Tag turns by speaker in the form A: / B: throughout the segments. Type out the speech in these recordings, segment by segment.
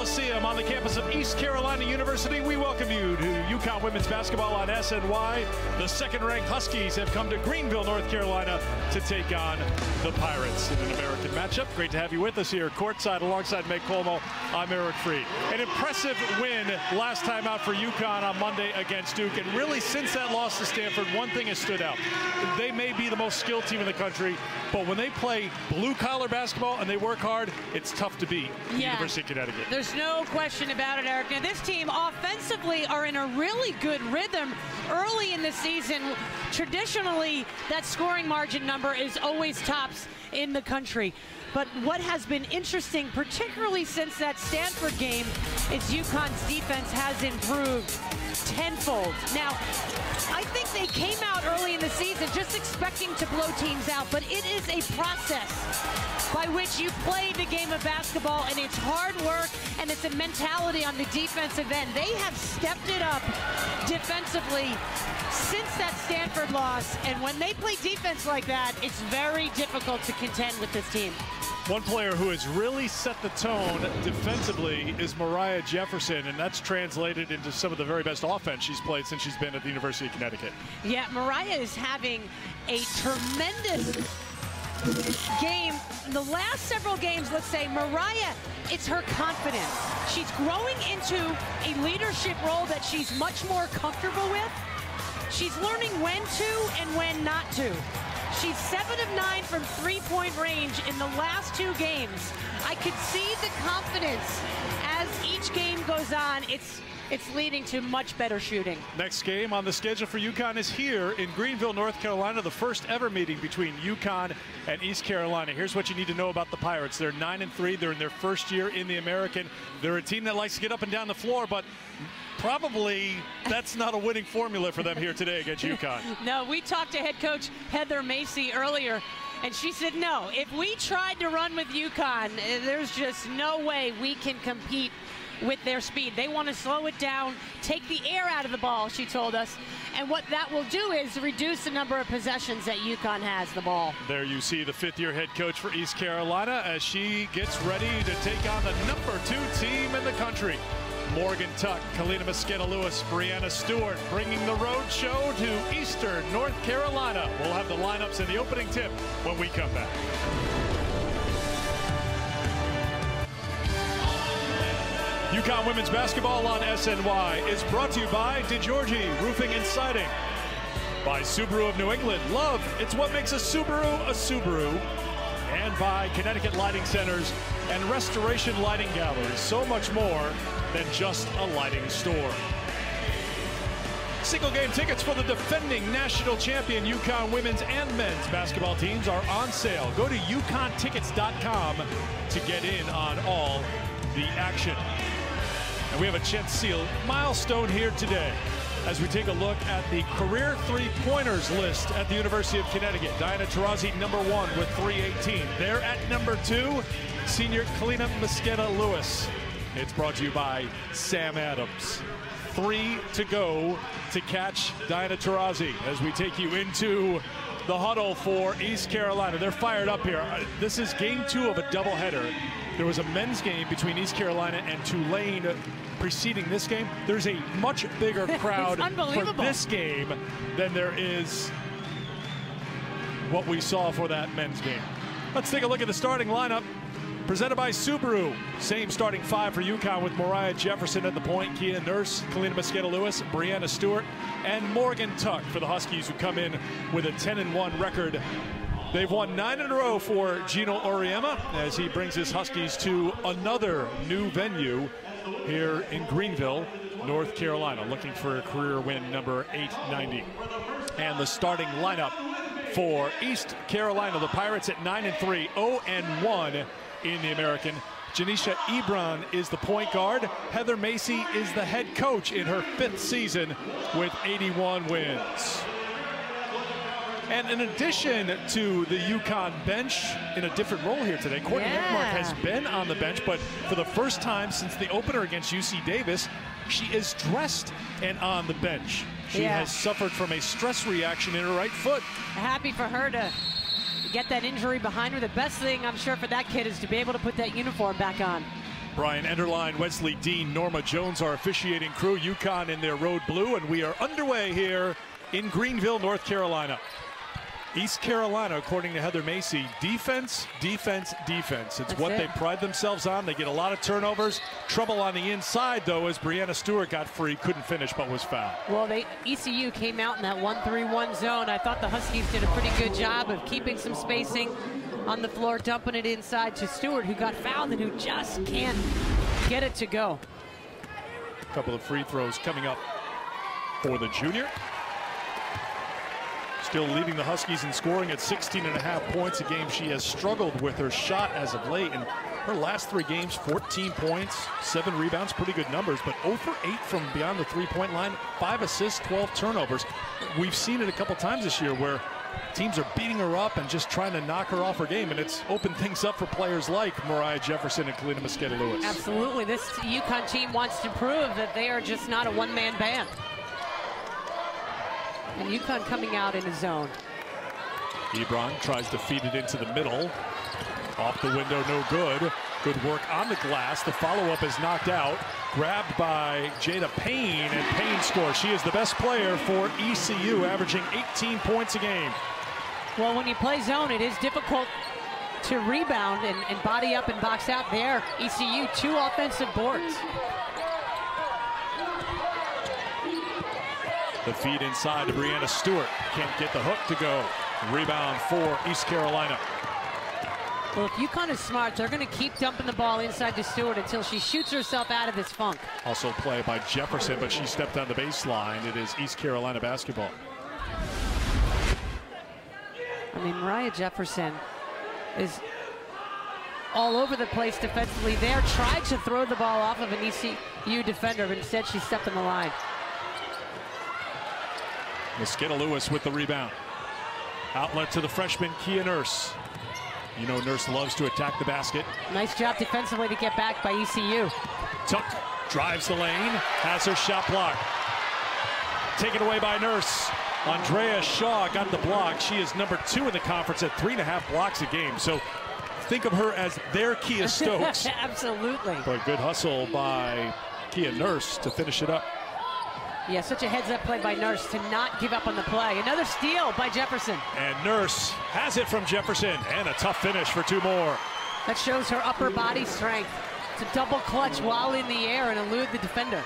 A: Coliseum on the campus of East Carolina University. We welcome you to UConn women's basketball on SNY. The second-ranked Huskies have come to Greenville, North Carolina to take on the Pirates in an American matchup. Great to have you with us here courtside alongside Meg Colmo. I'm Eric Freed. An impressive win last time out for UConn on Monday against Duke. And really, since that loss to Stanford, one thing has stood out. They may be the most skilled team in the country, but when they play blue-collar basketball and they work hard, it's tough to beat the University of Connecticut.
B: There's no question about it, Eric. Now, this team offensively are in a really good rhythm early in the season. Traditionally, that scoring margin number is always tops in the country. But what has been interesting, particularly since that Stanford game, is UConn's defense has improved tenfold. Now, I think they came out early in the season just expecting to blow teams out, but it is a process by which you play the game of basketball, and it's hard work, and it's a mentality on the defensive end. They have stepped it up defensively since that Stanford loss, and when they play defense like that, it's very difficult to contend with this team.
A: One player who has really set the tone defensively is Moriah Jefferson, and that's translated into some of the very best offense she's played since she's been at the University of Connecticut. Yeah,
B: Moriah is having a tremendous game. In the last several games, let's say, Moriah, it's her confidence. She's growing into a leadership role that she's much more comfortable with. She's learning when to and when not to. She's 7 of 9 from three-point range in the last 2 games. I could see the confidence as each game goes on. It's leading to much better shooting.
A: Next game on the schedule for UConn is here in Greenville, North Carolina, the first ever meeting between UConn and East Carolina. Here's what you need to know about the Pirates. They're 9-3. They're in their first year in the American. They're a team that likes to get up and down the floor, but probably that's not a winning formula for them here today against UConn.
B: No, we talked to head coach Heather Macy earlier, and she said, no, if we tried to run with UConn, there's just no way we can compete with their speed. They want to slow it down, take the air out of the ball, she told us. And what that will do is reduce the number of possessions that UConn has the ball.
A: There you see the 5th-year head coach for East Carolina as she gets ready to take on the number 2 team in the country. Morgan Tuck, Kalina Mosqueda-Lewis, Brianna Stewart bringing the road show to Eastern North Carolina. We'll have the lineups in the opening tip when we come back. UConn women's basketball on SNY is brought to you by DeGiorgi Roofing and Siding, by Subaru of New England. Love, it's what makes a Subaru, and by Connecticut Lighting Centers and Restoration Lighting Galleries. So much more than just a lighting store. Single game tickets for the defending national champion UConn women's and men's basketball teams are on sale. Go to UConnTickets.com to get in on all the action. And we have a Chet Seal milestone here today as we take a look at the career three-pointers list at the University of Connecticut. Diana Taurasi, number 1 with 318. There at number 2, senior Kalina Mosqueda-Lewis. It's brought to you by Sam Adams. 3 to go to catch Diana Taurasi as we take you into the huddle for East Carolina. They're fired up here. This is game 2 of a doubleheader. There was a men's game between East Carolina and Tulane preceding this game. There's a much bigger crowd for this game than there is what we saw for that men's game. Let's take a look at the starting lineup presented by Subaru. Same starting 5 for UConn with Moriah Jefferson at the point, Kia Nurse, Kalina Mosqueda-Lewis, Brianna Stewart, and Morgan Tuck for the Huskies, who come in with a 10-1 record. They've won 9 in a row for Gino Auriemma as he brings his Huskies to another new venue here in Greenville, North Carolina, looking for a career win number 890. And the starting lineup for East Carolina, the Pirates at 9-3, 0-1 in the American. Janisha Ebron is the point guard. Heather Macy is the head coach in her 5th season with 81 wins. And in addition to the UConn bench, in a different role here today, Courtney Hickmark has been on the bench, but for the first time since the opener against UC Davis, she is dressed and on the bench. She has suffered from a stress reaction in her right foot.
B: Happy for her to get that injury behind her. The best thing, I'm sure, for that kid is to be able to put that uniform back on.
A: Brian Enderline, Wesley Dean, Norma Jones, our officiating crew. UConn in their road blue, and we are underway here in Greenville, North Carolina. East Carolina, according to Heather Macy, defense, defense, defense. It's what they pride themselves on. They get a lot of turnovers. Trouble on the inside, though, as Brianna Stewart got free, couldn't finish, but was fouled.
B: Well, ECU came out in that 1-3-1 zone. I thought the Huskies did a pretty good job of keeping some spacing on the floor, dumping it inside to Stewart, who got fouled and who just can't get it to go.
A: A couple of free throws coming up for the junior. Still leading the Huskies in scoring at 16.5 points a game. She has struggled with her shot as of late. In her last 3 games, 14 points, 7 rebounds, pretty good numbers, but 0 for 8 from beyond the three-point line, 5 assists, 12 turnovers. We've seen it a couple times this year where teams are beating her up and just trying to knock her off her game, and it's opened things up for players like Mariah Jefferson and Kalina Mosqueda-Lewis.
B: Absolutely. This UConn team wants to prove that they are just not a one-man band. And UConn coming out in a zone.
A: Ebron tries to feed it into the middle. Off the window, no good. Good work on the glass. The follow-up is knocked out. Grabbed by Jada Payne, and Payne scores. She is the best player for ECU, averaging 18 points a game.
B: Well, when you play zone, it is difficult to rebound and body up and box out there. ECU, 2 offensive boards.
A: The feed inside to Brianna Stewart. Can't get the hook to go. Rebound for East Carolina.
B: Well, if UConn is smart, they're going to keep dumping the ball inside to Stewart until she shoots herself out of this funk.
A: Also play by Jefferson, but she stepped on the baseline. It is East Carolina basketball.
B: I mean, Mariah Jefferson is all over the place defensively there. Tried to throw the ball off of an ECU defender, but instead she stepped on the line.
A: Mosqueda-Lewis with the rebound. Outlet to the freshman, Kia Nurse. You know Nurse loves to attack the basket.
B: Nice job defensively to get back by ECU.
A: Tuck drives the lane, has her shot blocked. Taken away by Nurse. Andrea Shaw got the block. She is number 2 in the conference at 3.5 blocks a game. So think of her as their Kia Stokes.
B: Absolutely.
A: But good hustle by Kia Nurse to finish it up.
B: Yeah, such a heads-up play by Nurse to not give up on the play. Another steal by Jefferson.
A: And Nurse has it from Jefferson, and a tough finish for 2 more.
B: That shows her upper body strength to double clutch while in the air and elude the defender.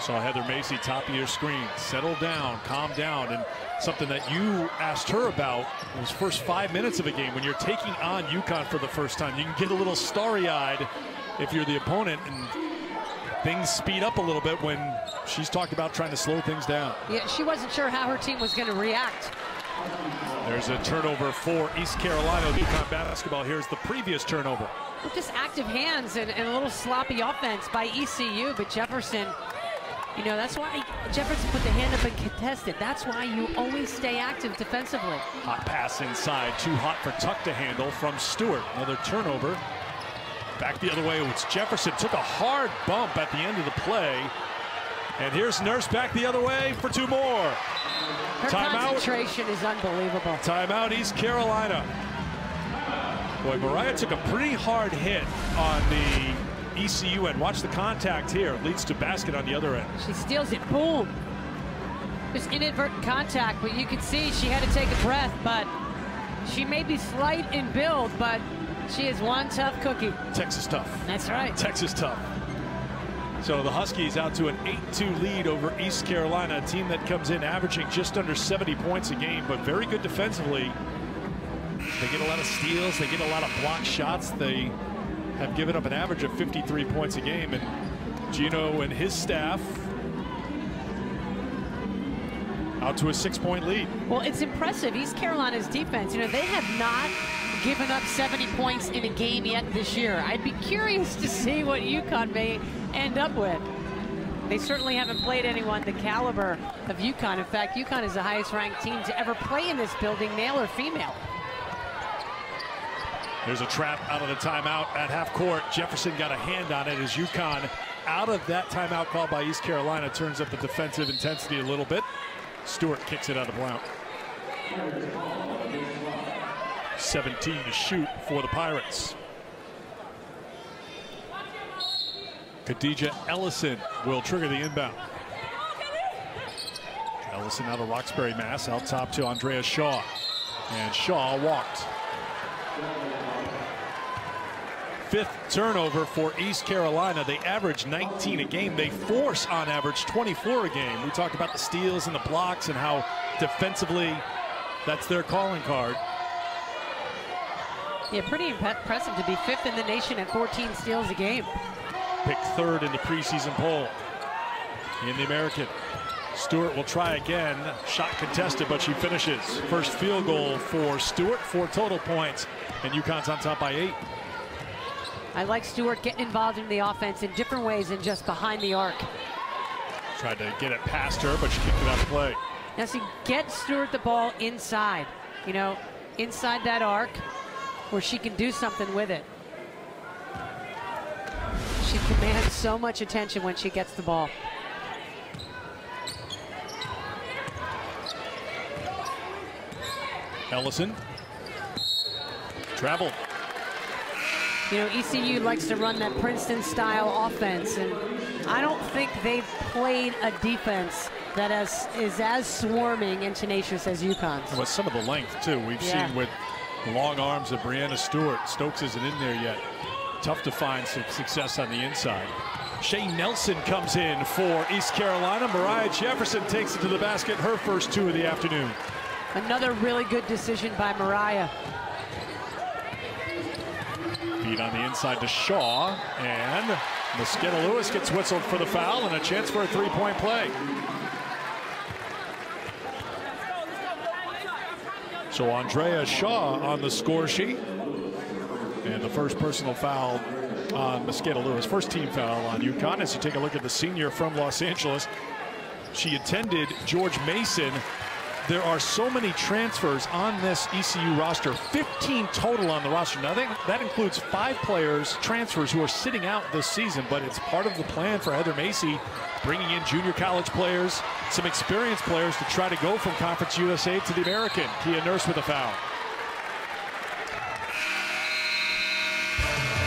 A: Saw Heather Macy, top of your screen. Settle down, calm down, and something that you asked her about was first 5 minutes of a game. When you're taking on UConn for the first time, you can get a little starry-eyed if you're the opponent, and things speed up a little bit when she's talked about trying to slow things down.
B: Yeah, she wasn't sure how her team was going to react.
A: There's a turnover for East Carolina. UConn basketball. Here's the previous turnover.
B: Just active hands and a little sloppy offense by ECU, but Jefferson, you know, that's why Jefferson put the hand up and contested. That's why you always stay active defensively.
A: Hot pass inside, too hot for Tuck to handle from Stewart. Another turnover. Back the other way, it's Jefferson. Took a hard bump at the end of the play. And here's Nurse back the other way for 2 more.
B: Her
A: Timeout.
B: concentration is unbelievable.
A: Timeout, East Carolina. Boy, Mariah took a pretty hard hit on the ECU end. Watch the contact here. Leads to basket on the other end.
B: She steals it. Boom. Just inadvertent contact, but you can see she had to take a breath. But she may be slight in build, but she is one tough cookie.
A: Texas tough.
B: That's right.
A: Texas tough. So the Huskies out to an 8-2 lead over East Carolina, a team that comes in averaging just under 70 points a game, but very good defensively. They get a lot of steals, they get a lot of block shots. They have given up an average of 53 points a game, and Gino and his staff out to a 6-point lead.
B: Well, it's impressive. East Carolina's defense, you know, they have not given up 70 points in a game yet this year. I'd be curious to see what UConn may end up with. They certainly haven't played anyone the caliber of UConn. In fact, UConn is the highest ranked team to ever play in this building, male or female.
A: There's a trap out of the timeout at half court. Jefferson got a hand on it as UConn, out of that timeout called by East Carolina, turns up the defensive intensity a little bit. Stewart kicks it out of bounds. 17 to shoot for the Pirates. Khadija Ellison will trigger the inbound. Ellison out of Roxbury, Mass. Out top to Andrea Shaw. And Shaw walked. Fifth turnover for East Carolina. They average 19 a game. They force on average 24 a game. We talked about the steals and the blocks and how defensively that's their calling card.
B: Yeah, pretty impressive to be fifth in the nation at 14 steals a game.
A: Picked third in the preseason poll. In the American, Stewart will try again. Shot contested, but she finishes. First field goal for Stewart, 4 total points, and UConn's on top by 8.
B: I like Stewart getting involved in the offense in different ways than just behind the arc.
A: Tried to get it past her, but she kicked it out of play.
B: Now see, get Stewart the ball inside, you know, inside that arc where she can do something with it. She commands so much attention when she gets the ball.
A: Ellison. Travel.
B: You know, ECU likes to run that Princeton-style offense, and I don't think they've played a defense that is as swarming and tenacious as UConn's.
A: With some of the length, too. We've seen with the long arms of Brianna Stewart. Stokes isn't in there yet. Tough to find some success on the inside. Shay Nelson comes in for East Carolina. Mariah Jefferson takes it to the basket, her first 2 of the afternoon.
B: Another really good decision by Mariah.
A: Feed on the inside to Shaw, and Mosqueda Lewis gets whistled for the foul and a chance for a 3-point play. So Andrea Shaw on the score sheet, and the first personal foul on Mosqueda Lewis. First team foul on UConn. As you take a look at the senior from Los Angeles, she attended George Mason. There are so many transfers on this ECU roster, 15 total on the roster. Now that includes 5 players, transfers, who are sitting out this season, but it's part of the plan for Heather Macy, bringing in junior college players, some experienced players to try to go from Conference USA to the American. Kia Nurse with a foul.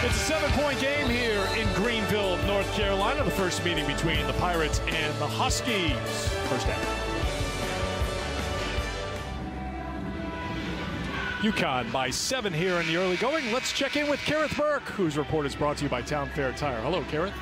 A: It's a 7-point game here in Greenville, North Carolina. The first meeting between the Pirates and the Huskies. First half. UConn by 7 here in the early going. Let's check in with Kareth Burke, whose report is brought to you by Town Fair Tire. Hello, Kareth.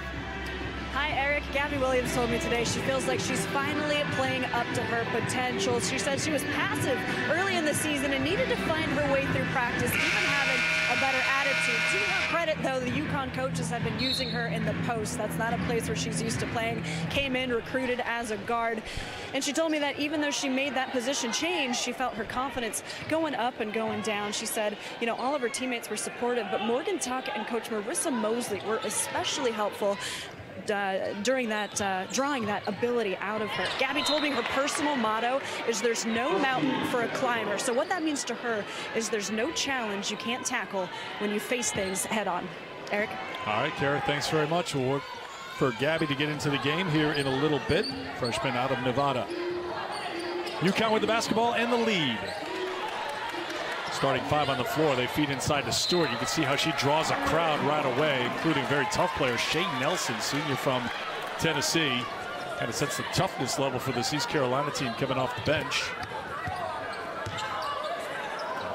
C: Hi, Eric. Gabby Williams told me today she feels like she's finally playing up to her potential. She said she was passive early in the season and needed to find her way through practice, even having a better attitude. To her credit, though, the UConn coaches have been using her in the post. That's not a place where she's used to playing. Came in, recruited as a guard. And she told me that even though she made that position change, she felt her confidence going up and going down. She said, you know, all of her teammates were supportive, but Morgan Tuck and Coach Marissa Mosley were especially helpful during that, drawing that ability out of her. Gabby told me her personal motto is there's no mountain for a climber. So what that means to her is there's no challenge you can't tackle when you face things head on. Eric?
A: All right, Kareth, thanks very much. We'll work for Gabby to get into the game here in a little bit. Freshman out of Nevada. UConn with the basketball and the lead. Starting 5 on the floor, they feed inside to Stewart. You can see how she draws a crowd right away, including very tough players. Shay Nelson, senior from Tennessee. Kind of sets the toughness level for this East Carolina team coming off the bench.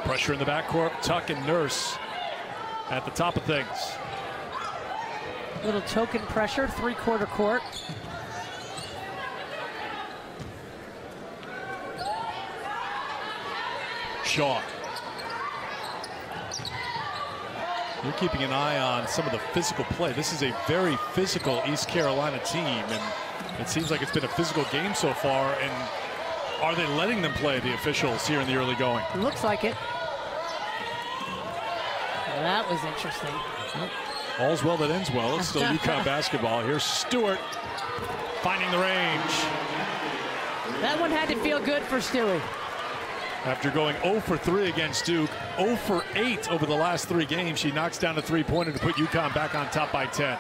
A: Pressure in the backcourt. Tuck and Nurse at the top of things.
B: Little token pressure, 3-quarter court.
A: Shaw. You're keeping an eye on some of the physical play. This is a very physical East Carolina team, and it seems like it's been a physical game so far. And are they letting them play, the officials, here in the early going?
B: It looks like it. Well, that was interesting.
A: Well, all's well that ends well. It's still UConn basketball. Here's Stewart finding the range.
B: That one had to feel good for Stewie.
A: After going 0 for 3 against Duke, 0 for 8 over the last 3 games, she knocks down a 3-pointer to put UConn back on top by 10.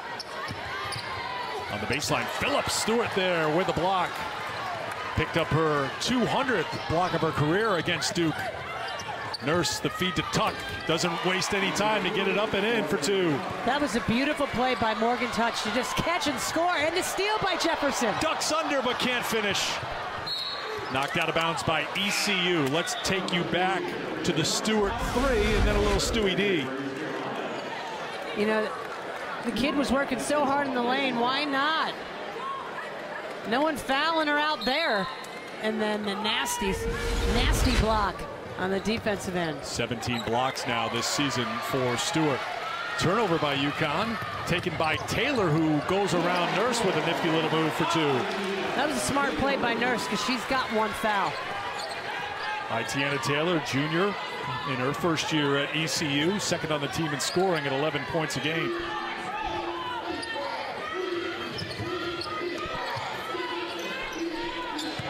A: On the baseline, Phillips Stewart there with the block. Picked up her 200th block of her career against Duke. Nurse, the feed to Tuck. Doesn't waste any time to get it up and in for 2.
B: That was a beautiful play by Morgan Touch to just catch and score, and the steal by Jefferson.
A: Ducks under but can't finish. Knocked out of bounds by ECU. Let's take you back to the Stewart 3 and then a little Stewie D.
B: You know, the kid was working so hard in the lane. Why not? No one fouling her out there. And then the nasty block on the defensive end. 17
A: blocks now this season for Stewart. Turnover by UConn, taken by Taylor, who goes around Nurse with a nifty little move for 2.
B: That was a smart play by Nurse because she's got 1 foul.
A: Tiana Taylor, junior, in her first year at ECU, second on the team in scoring at 11 points a game.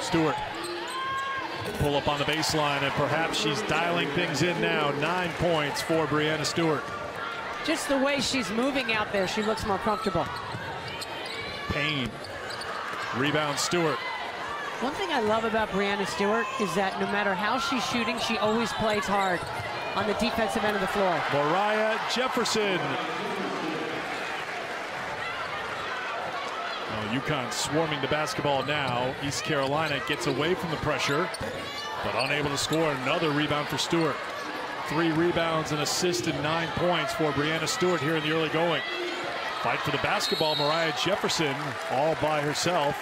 A: Stewart, pull up on the baseline, and perhaps she's dialing things in now. 9 points for Brianna Stewart.
B: Just the way she's moving out there, she looks more comfortable.
A: Payne, rebound Stewart.
B: One thing I love about Brianna Stewart is that no matter how she's shooting, she always plays hard on the defensive end of the floor.
A: Mariah Jefferson. UConn swarming the basketball now. East Carolina gets away from the pressure, but unable to score. Another rebound for Stewart. 3 rebounds, an assist, and 9 points for Brianna Stewart here in the early going. Fight for the basketball, Mariah Jefferson all by herself.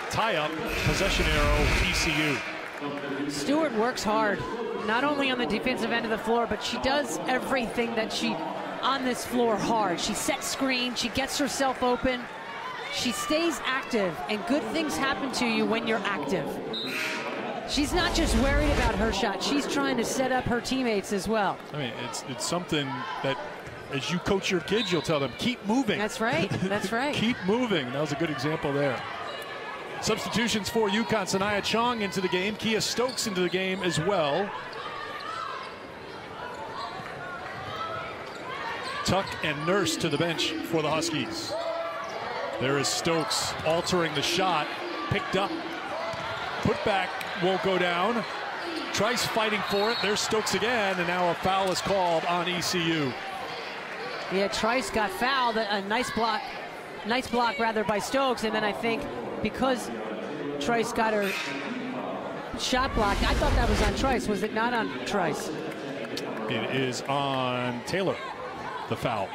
A: Tie up, possession arrow, ECU.
B: Stewart works hard, not only on the defensive end of the floor, but she does everything that she on this floor hard. She sets screens, she gets herself open. She stays active, and good things happen to you when you're active. She's not just worried about her shot. She's trying to set up her teammates as well.
A: I mean, it's something that, as you coach your kids, you'll tell them, keep moving.
B: That's right. That's right.
A: Keep moving. That was a good example there. Substitutions for UConn. Sanaya Chong into the game. Kia Stokes into the game as well. Tuck and Nurse to the bench for the Huskies. There is Stokes altering the shot. Picked up. Put back won't go down. Trice fighting for it. There's Stokes again, and now a foul is called on ECU.
B: Yeah, Trice got fouled. A nice block rather by Stokes, and then I think because Trice got her shot blocked, I thought that was on Trice. Was it not on Trice?
A: It is on Taylor, the foul.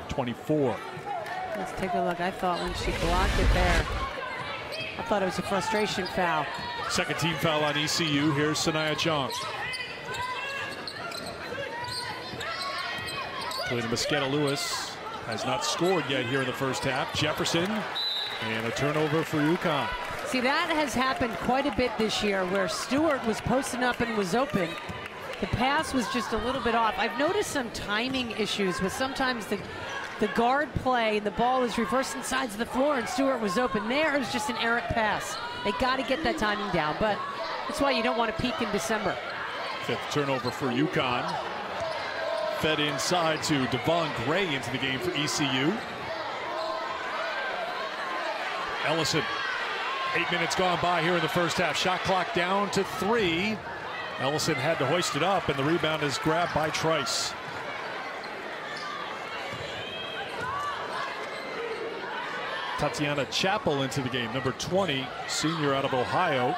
A: 24.
B: Let's take a look. I thought when she blocked it there, I thought it was a frustration foul.
A: Second team foul on ECU. Here's Sanaya Chong. Kalina Mosqueda-Lewis has not scored yet here in the first half. Jefferson, and a turnover for UConn.
B: See, that has happened quite a bit this year where Stewart was posting up and was open. The pass was just a little bit off. I've noticed some timing issues with sometimes the guard play, the ball is reversing sides of the floor, and Stewart was open. There, it was just an errant pass. They got to get that timing down, but that's why you don't want to peak in December.
A: 5th turnover for UConn. Fed inside to Devon Gray into the game for ECU. Ellison, 8 minutes gone by here in the first half. Shot clock down to 3. Ellison had to hoist it up, and the rebound is grabbed by Trice. Tatiana Chappell into the game, number 20, senior out of Ohio.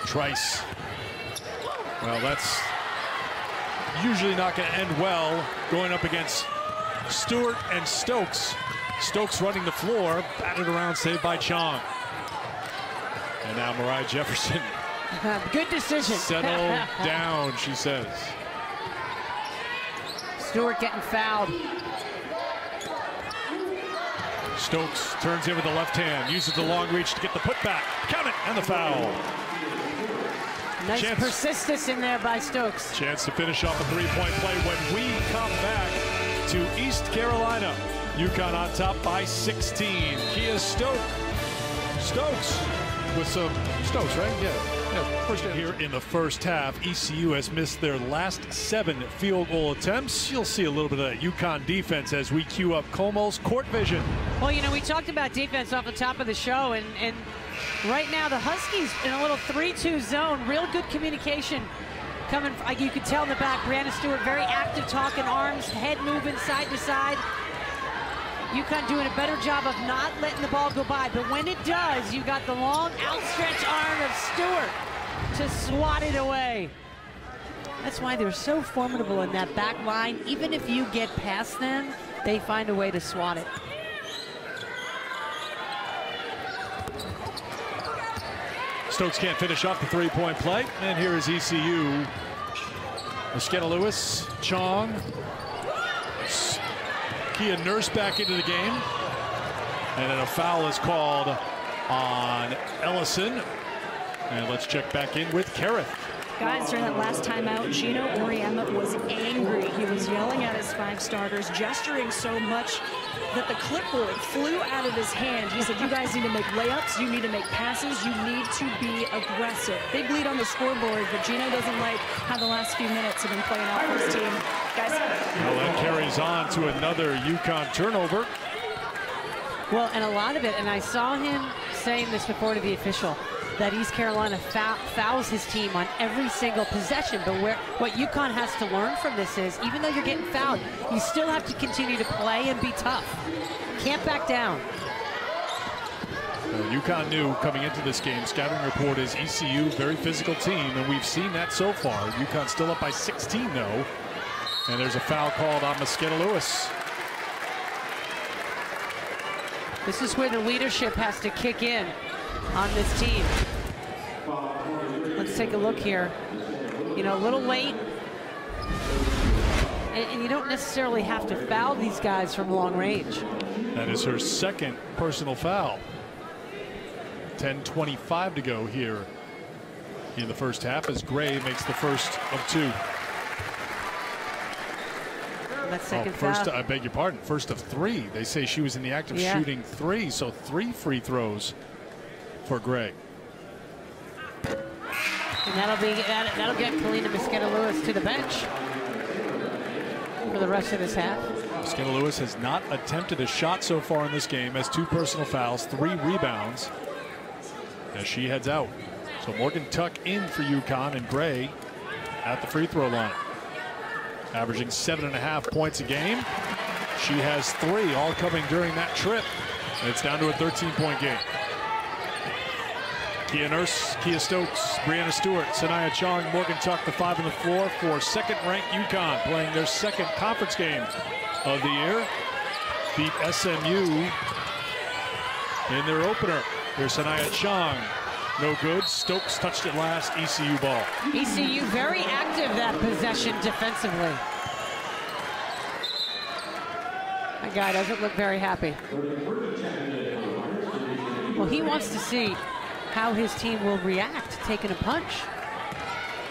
A: Trice. Well, that's usually not going to end well going up against Stewart and Stokes. Stokes running the floor, batted around, saved by Chong. And now Mariah Jefferson.
B: Good decision.
A: Settle down, she says.
B: Stewart getting fouled.
A: Stokes turns in with the left hand, uses the long reach to get the putback. Count it, and the foul.
B: Nice persistence in there by Stokes.
A: Chance to finish off a three-point play when we come back to East Carolina. UConn on top by 16. Kia Stokes with some Stokes, right? Yeah. First here in the first half, ECU has missed their last 7 field goal attempts. You'll see a little bit of that UConn defense as we cue up Como's court vision.
B: Well, you know, we talked about defense off the top of the show, and right now the Huskies in a little 3-2 zone. Real good communication coming. You can tell in the back, Brianna Stewart very active, talking arms, head moving side to side. UConn doing a better job of not letting the ball go by, but when it does, you got the long outstretched arm of Stewart to swat it away. That's why they're so formidable in that back line. Even if you get past them, they find a way to swat it.
A: Stokes can't finish off the three-point play, and here is ECU. Mosqueda Lewis, Chong, Kia Nurse back into the game, and then a foul is called on Ellison. And let's check back in with Kareth.
C: Guys, during that last timeout, Gino Auriemma was angry. He was yelling at his 5 starters, gesturing so much that the clipboard flew out of his hand. He said, you guys need to make layups, you need to make passes, you need to be aggressive. Big lead on the scoreboard, but Gino doesn't like how the last few minutes have been playing out for his team. Guys.
A: Well, that carries on to another UConn turnover.
B: Well, and a lot of it, and I saw him saying this before to the official, that East Carolina fouls his team on every single possession. But what UConn has to learn from this is, even though you're getting fouled, you still have to continue to play and be tough. Can't back down.
A: Well, UConn knew coming into this game, scouting report is ECU, very physical team, and we've seen that so far. UConn still up by 16, though. And there's a foul called on Mosqueda Lewis.
B: This is where the leadership has to kick in on this team. Let's take a look here. You know, a little late. And you don't necessarily have to foul these guys from long range.
A: That is her second personal foul. 10:25 to go here in the first half as Gray makes the first of 2.
B: That second
A: first,
B: foul.
A: I beg your pardon, first of 3. They say she was in the act of shooting 3, so 3 free throws for Gray.
B: And that'll get Kalina Mosqueda Lewis to the bench for the rest of this half.
A: Mosqueda Lewis has not attempted a shot so far in this game, has 2 personal fouls, 3 rebounds as she heads out. So Morgan Tuck in for UConn, and Gray at the free throw line, averaging 7.5 points a game. She has 3, all coming during that trip, and it's down to a 13-point game. Kia Nurse, Kia Stokes, Brianna Stewart, Sanaya Chong, Morgan Tuck, the 5 on the floor for second-ranked UConn, playing their second conference game of the year. Beat SMU in their opener. Here's Sanaya Chong. No good. Stokes touched it last. ECU ball.
B: ECU very active that possession defensively. That guy doesn't look very happy. Well, he wants to see how his team will react taking a punch.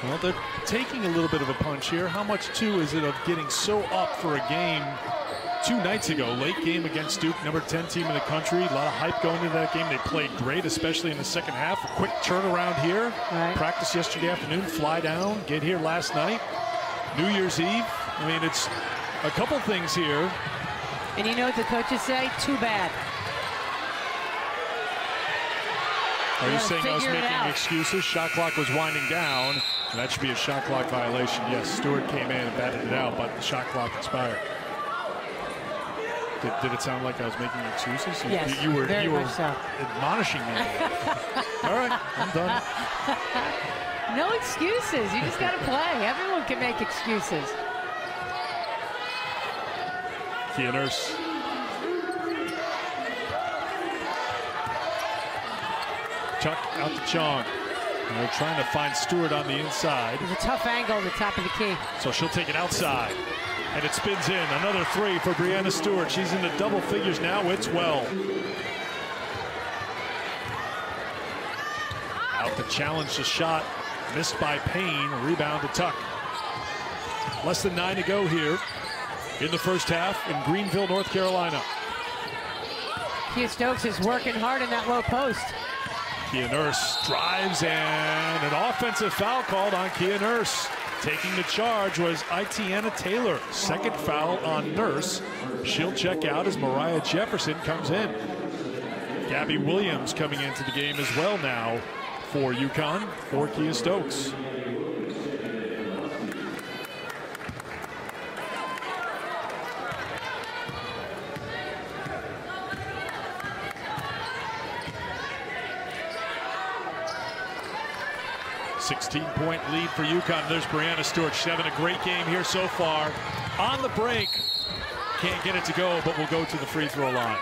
A: Well, they're taking a little bit of a punch here. How much, too, is it of getting so up for a game 2 nights ago? Late game against Duke, number 10 team in the country. A lot of hype going into that game. They played great, especially in the second half. A quick turnaround here.
B: Right.
A: Practice yesterday afternoon, fly down, get here last night. New Year's Eve. I mean, it's a couple things here.
B: And you know what the coaches say? Too bad.
A: Are you saying I was making excuses? Shot clock was winding down. And that should be a shot clock violation. Yes, Stewart came in and batted it out, but the shot clock expired. Did it sound like I was making excuses?
B: Yes,
A: you were
B: much so.
A: Admonishing me. All right, I'm done.
B: No excuses. You just got to play. Everyone can make excuses.
A: Kia Nurse. Chuck out to Chong. And they're trying to find Stewart on the inside.
B: It's a tough angle at the top of the key.
A: So she'll take it outside. And it spins in. Another 3 for Brianna Stewart. She's into double figures now with 12. Out to challenge the shot. Missed by Payne. Rebound to Tuck. Less than 9 to go here in the first half in Greenville, North Carolina.
B: Kia Stokes is working hard in that low post.
A: Kia Nurse drives, and an offensive foul called on Kia Nurse. Taking the charge was Itiana Taylor. Second foul on Nurse. She'll check out as Mariah Jefferson comes in. Gabby Williams coming into the game as well now for UConn, for Kia Stokes. .16-point lead for UConn. There's Brianna Stewart. She's having a great game here so far. On the break, can't get it to go, but will go to the free throw line.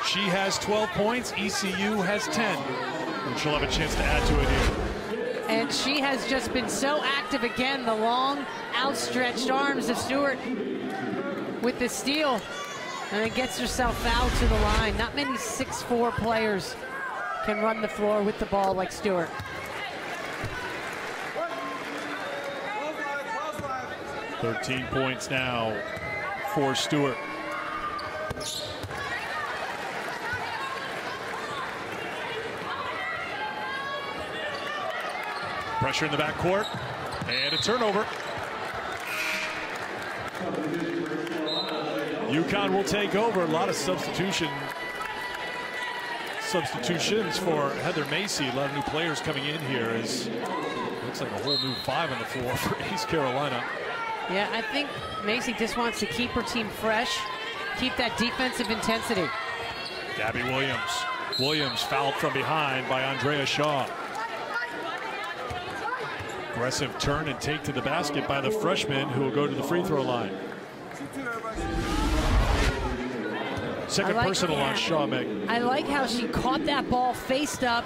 A: She has 12 points. ECU has 10. And she'll have a chance to add to it here.
B: And she has just been so active again. The long, outstretched arms of Stewart with the steal. And then gets herself out to the line. Not many 6'4" players can run the floor with the ball like Stewart.
A: .13 points now for Stewart. Pressure in the backcourt, and a turnover. UConn will take over. A lot of substitutions for Heather Macy. A lot of new players coming in here. As looks like a whole new 5 on the floor for East Carolina.
B: Yeah, I think Macy just wants to keep her team fresh, keep that defensive intensity.
A: Gabby Williams. Williams fouled from behind by Andrea Shaw. Aggressive turn and take to the basket by the freshman, who will go to the free throw line. Second personal on Shaw, Meg.
B: I like how she caught that ball, faced up,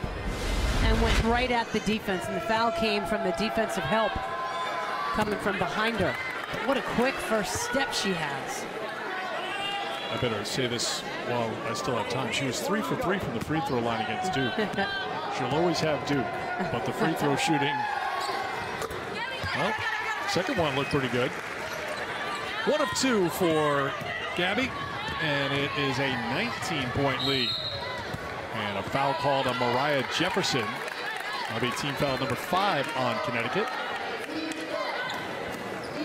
B: and went right at the defense. And the foul came from the defensive help coming from behind her. But what a quick first step she has.
A: I better say this while I still have time. She was 3 for 3 from the free throw line against Duke. She'll always have Duke, but the free throw shooting, well, second one looked pretty good. 1 of 2 for Gabby, and it is a 19-point lead. And a foul called on Mariah Jefferson. That'll be team foul number 5 on Connecticut.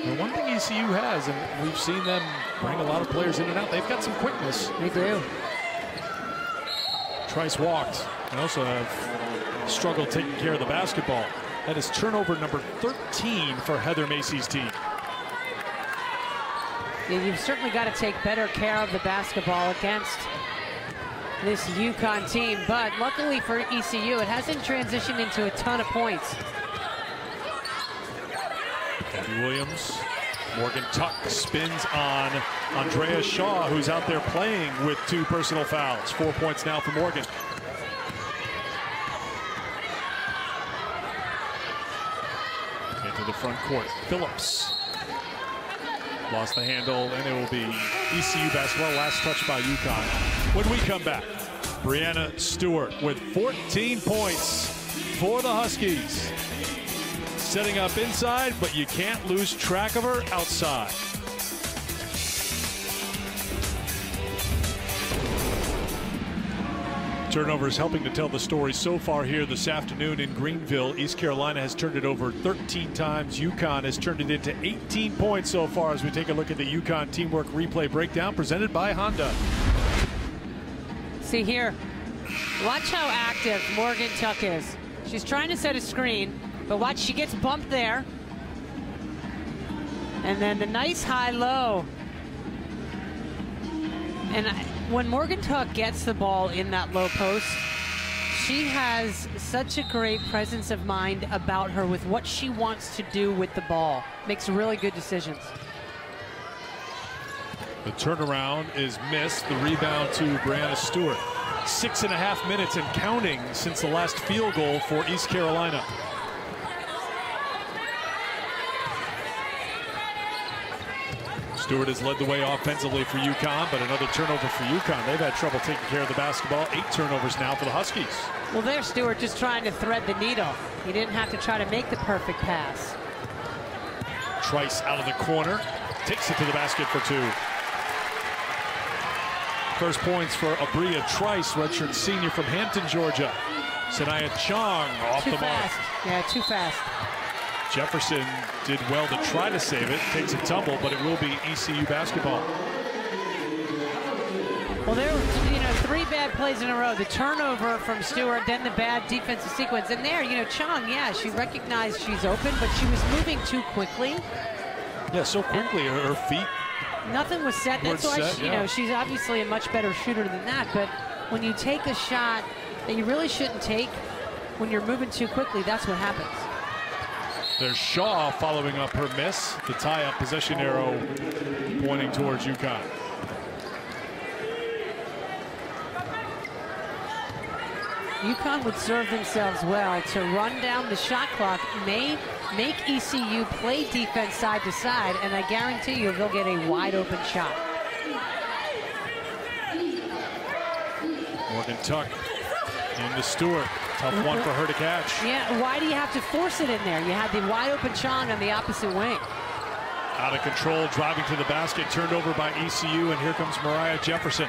A: The one thing ECU has, and we've seen them bring a lot of players in and out, they've got some quickness.
B: They do.
A: Trice walked. They also have struggled taking care of the basketball. That is turnover number 13 for Heather Macy's team.
B: Yeah, you've certainly got to take better care of the basketball against this UConn team, but luckily for ECU, it hasn't transitioned into a ton of points.
A: Gabby Williams. Morgan Tuck spins on Andrea Shaw, who's out there playing with 2 personal fouls. 4 points now for Morgan. Into the front court. Phillips lost the handle, and it will be ECU basketball. Last touch by UConn. When we come back, Brianna Stewart with 14 points for the Huskies. Setting up inside, but you can't lose track of her outside. Turnovers helping to tell the story so far here this afternoon in Greenville. East Carolina has turned it over 13 times. UConn has turned it into 18 points so far as we take a look at the UConn Teamwork Replay Breakdown presented by Honda.
B: See here, watch how active Morgan Tuck is. She's trying to set a screen, but watch, she gets bumped there. And then the nice high-low. And when Morgan Tuck gets the ball in that low post, she has such a great presence of mind about her with what she wants to do with the ball. Makes really good decisions.
A: The turnaround is missed. The rebound to Brianna Stewart. 6.5 minutes and counting since the last field goal for East Carolina. Stewart has led the way offensively for UConn, but another turnover for UConn. They've had trouble taking care of the basketball. 8 turnovers now for the Huskies.
B: Well, there's Stewart just trying to thread the needle. He didn't have to try to make the perfect pass. Trice
A: out of the corner, takes it to the basket for 2. First points for Abria Trice, redshirt senior from Hampton, Georgia. Sanaya Chong off the mark.
B: Yeah, too fast.
A: Jefferson did well to try to save it. Takes a tumble, but it will be ECU basketball.
B: Well, there were 3 bad plays in a row. The turnover from Stewart, then the bad defensive sequence. And there, Chong, yeah, she recognized she's open, but she was moving too quickly.
A: Yeah, so quickly, her feet.
B: Nothing was set. That's why, she's obviously a much better shooter than that. But when you take a shot that you really shouldn't take, when you're moving too quickly, that's what happens.
A: There's Shaw following up her miss. The tie-up possession arrow pointing towards UConn.
B: UConn would serve themselves well to run down the shot clock, make ECU play defense side to side, and I guarantee you they'll get a wide open shot.
A: Morgan Tuck into Stewart. Tough one for her to catch.
B: Yeah, why do you have to force it in there? You had the wide open Chong on the opposite wing.
A: Out of control, driving to the basket, turned over by ECU, and here comes Mariah Jefferson.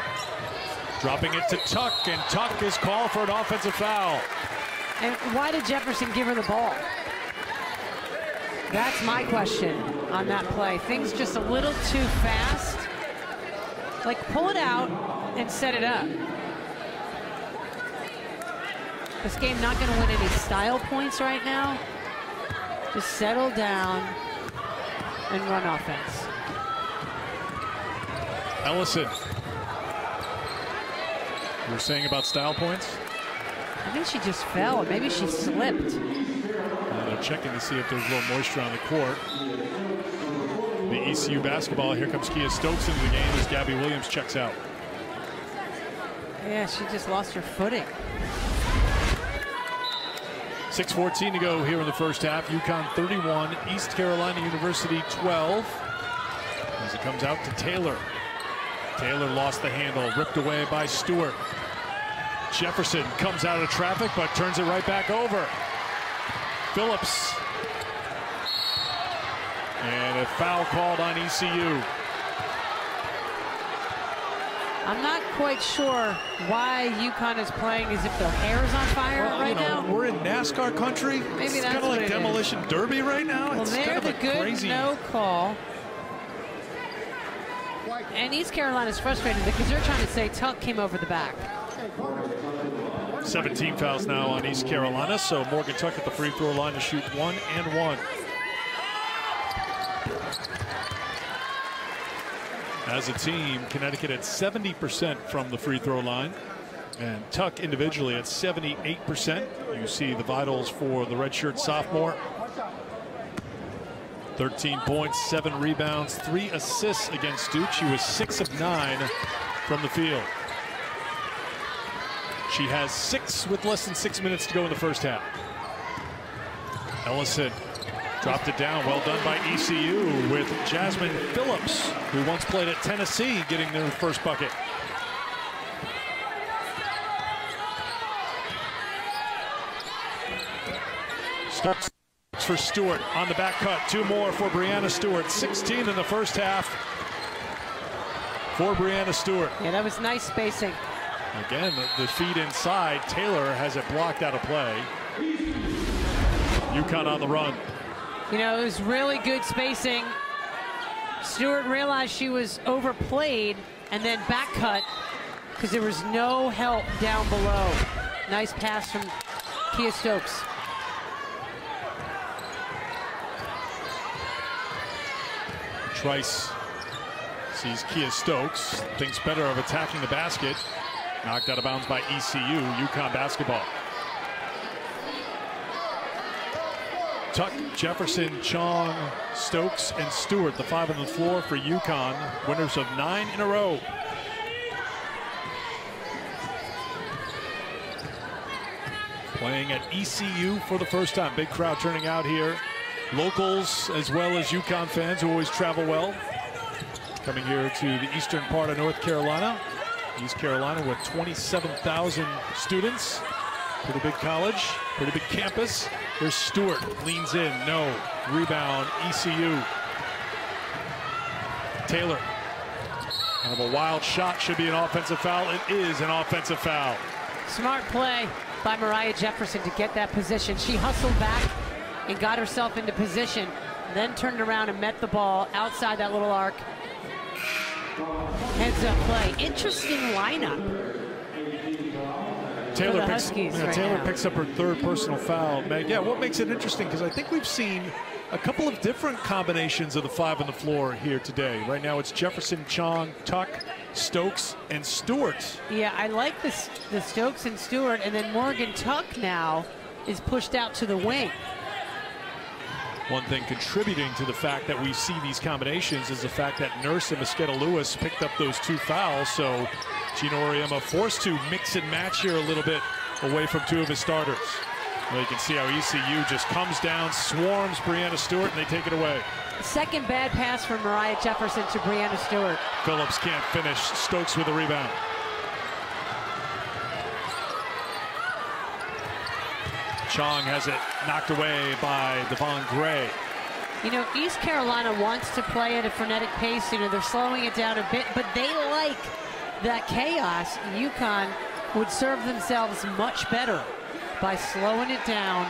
A: Dropping it to Tuck, and Tuck is called for an offensive foul.
B: And why did Jefferson give her the ball? That's my question on that play. Things just a little too fast. Like, pull it out and set it up. This game not going to win any style points right now. Just settle down and run offense.
A: Ellison. You were saying about style points?
B: I think she just fell. Maybe she slipped.
A: They're checking to see if there's a little moisture on the court. The ECU basketball. Here comes Kia Stokes into the game as Gabby Williams checks out.
B: Yeah, she just lost her footing.
A: 6:14 to go here in the first half. UConn 31, East Carolina University 12. As it comes out to Taylor. Taylor lost the handle, ripped away by Stewart. Jefferson comes out of traffic, but turns it right back over. Phillips. And a foul called on ECU.
B: I'm not quite sure why UConn is playing as if their hair is on fire right now.
A: We're in NASCAR country.
B: Maybe
A: it's
B: that's
A: kind of like
B: what
A: demolition derby right now.
B: Well,
A: it's
B: they're
A: kind of
B: the good
A: crazy.
B: no call. And East Carolina's frustrated because they're trying to say Tuck came over the back.
A: 17 fouls now on East Carolina, so Morgan Tuck at the free throw line to shoot 1 and 1. As a team, Connecticut at 70% from the free throw line, and Tuck individually at 78%. You see the vitals for the redshirt sophomore. 13 points, 7 rebounds, 3 assists against Duke. She was 6 of 9 from the field. She has 6 with less than 6 minutes to go in the first half. Ellison dropped it down. Well done by ECU with Jasmine Phillips, who once played at Tennessee, getting their first bucket. Starts for Stewart on the back cut. 2 more for Brianna Stewart. 16 in the first half for Brianna Stewart.
B: Yeah, that was nice spacing.
A: Again, the feed inside. Taylor has it blocked out of play. UConn on the run.
B: You know, it was really good spacing. Stewart realized she was overplayed and then back cut because there was no help down below. Nice pass from Kia Stokes.
A: Trice sees Kia Stokes, thinks better of attacking the basket. Knocked out of bounds by ECU. UConn basketball. Tuck, Jefferson, Chong, Stokes, and Stewart, the 5 on the floor for UConn. Winners of 9 in a row. Playing at ECU for the first time. Big crowd turning out here. Locals as well as UConn fans who always travel well. Coming here to the eastern part of North Carolina. East Carolina with 27,000 students. Pretty big college, pretty big campus. Here's Stewart, leans in, no. Rebound, ECU. Taylor. Kind of a wild shot, should be an offensive foul. It is an offensive foul.
B: Smart play by Mariah Jefferson to get that position. She hustled back and got herself into position, then turned around and met the ball outside that little arc. Heads up play. Interesting lineup.
A: Taylor
B: Taylor
A: picks up her third personal foul. Meg, yeah, what makes it interesting, because I think we've seen a couple of different combinations of the 5 on the floor here today. Right now it's Jefferson, Chong, Tuck, Stokes, and Stewart.
B: Yeah, I like the Stokes and Stewart, and then Morgan Tuck now is pushed out to the wing.
A: One thing contributing to the fact that we see these combinations is the fact that Nurse and Mosqueda Lewis picked up those 2 fouls, so Gino Auriemma forced to mix and match here a little bit away from 2 of his starters. Well, you can see how ECU just comes down, swarms Breanna Stewart, and they take it away.
B: Second bad pass from Mariah Jefferson to Breanna Stewart.
A: Phillips can't finish. Stokes with a rebound. Chong has it knocked away by Devon Gray.
B: You know, East Carolina wants to play at a frenetic pace. You know, they're slowing it down a bit, but they like that chaos. UConn would serve themselves much better by slowing it down.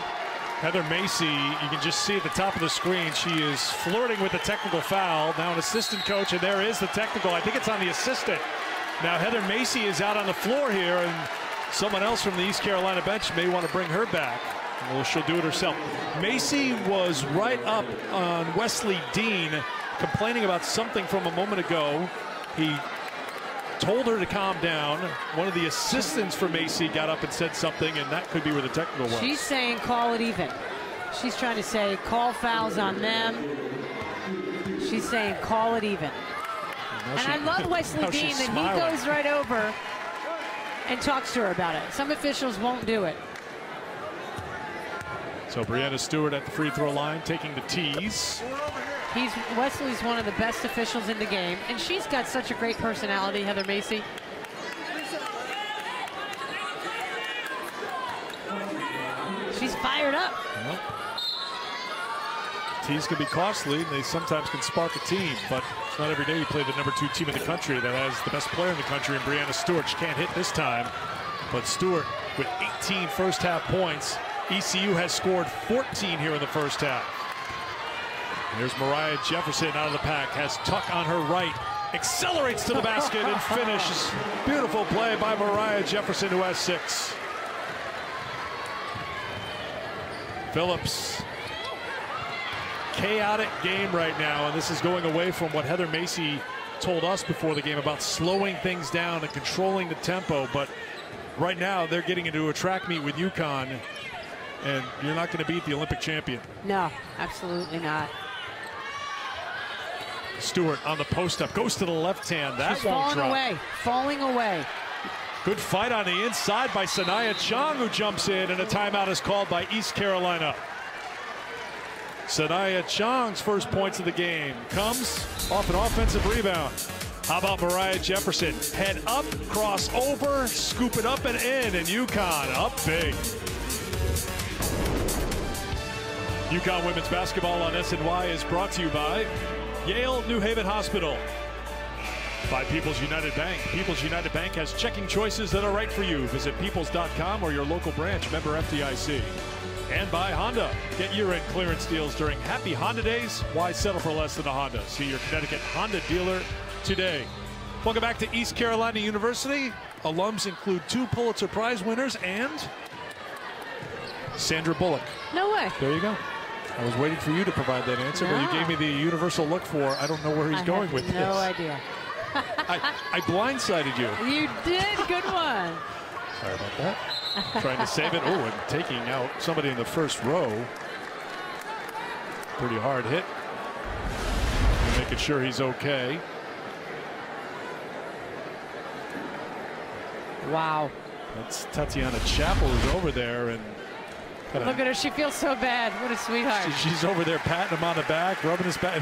A: Heather Macy, you can just see at the top of the screen, she is flirting with the technical foul. Now an assistant coach, and there is the technical. I think it's on the assistant. Now Heather Macy is out on the floor here, and someone else from the East Carolina bench may want to bring her back. Well, she'll do it herself. Macy was right up on Wesley Dean, complaining about something from a moment ago. He told her to calm down. One of the assistants for Macy got up and said something, and that could be where the technical was.
B: She's saying call it even. She's trying to say call fouls on them. She's saying call it even. And I love Wesley Dean that he goes right over and talks to her about it. Some officials won't do it.
A: So Breanna Stewart at the free throw line, taking the tees.
B: Wesley's one of the best officials in the game, and she's got such a great personality, Heather Macy. She's fired up.
A: Well, tees can be costly. They sometimes can spark a team, but it's not every day you play the #2 team in the country that has the best player in the country, and Breanna Stewart. She can't hit this time, but Stewart with 18 first half points. ECU has scored 14 here in the first half. Here's Mariah Jefferson out of the pack, has Tuck on her right, accelerates to the basket and finishes. Beautiful play by Mariah Jefferson, who has 6. Phillips. Chaotic game right now, and this is going away from what Heather Macy told us before the game about slowing things down and controlling the tempo, but right now they're getting into a track meet with UConn, and you're not going to beat the Olympic champion.
B: No, absolutely not.
A: Stewart on the post-up, goes to the left hand. That
B: She's
A: won't drop.
B: falling away.
A: Good fight on the inside by Sanaya Chong, who jumps in, and a timeout is called by East Carolina. Sanaya Chong's first points of the game comes off an offensive rebound. How about Mariah Jefferson? Head up, cross over, scoop it up and in, and UConn up big. UConn women's basketball on SNY is brought to you by Yale New Haven Hospital. By People's United Bank. People's United Bank has checking choices that are right for you. Visit peoples.com or your local branch, member FDIC. And by Honda. Get year-end clearance deals during Happy Honda Days. Why settle for less than a Honda? See your Connecticut Honda dealer today. Welcome back to East Carolina University. Alums include 2 Pulitzer Prize winners and Sandra Bullock.
B: No way.
A: There you go. I was waiting for you to provide that answer, but you gave me the universal look for, I don't know where he's going with this.
B: No idea.
A: I blindsided you.
B: You did. Good one.
A: Sorry about that. Trying to save it. Oh, and taking out somebody in the first row. Pretty hard hit. Making sure he's okay.
B: Wow.
A: That's Tatiana Chappell who's over there, and
B: look at her. She feels so bad. What a sweetheart.
A: She's over there patting him on the back, rubbing his back.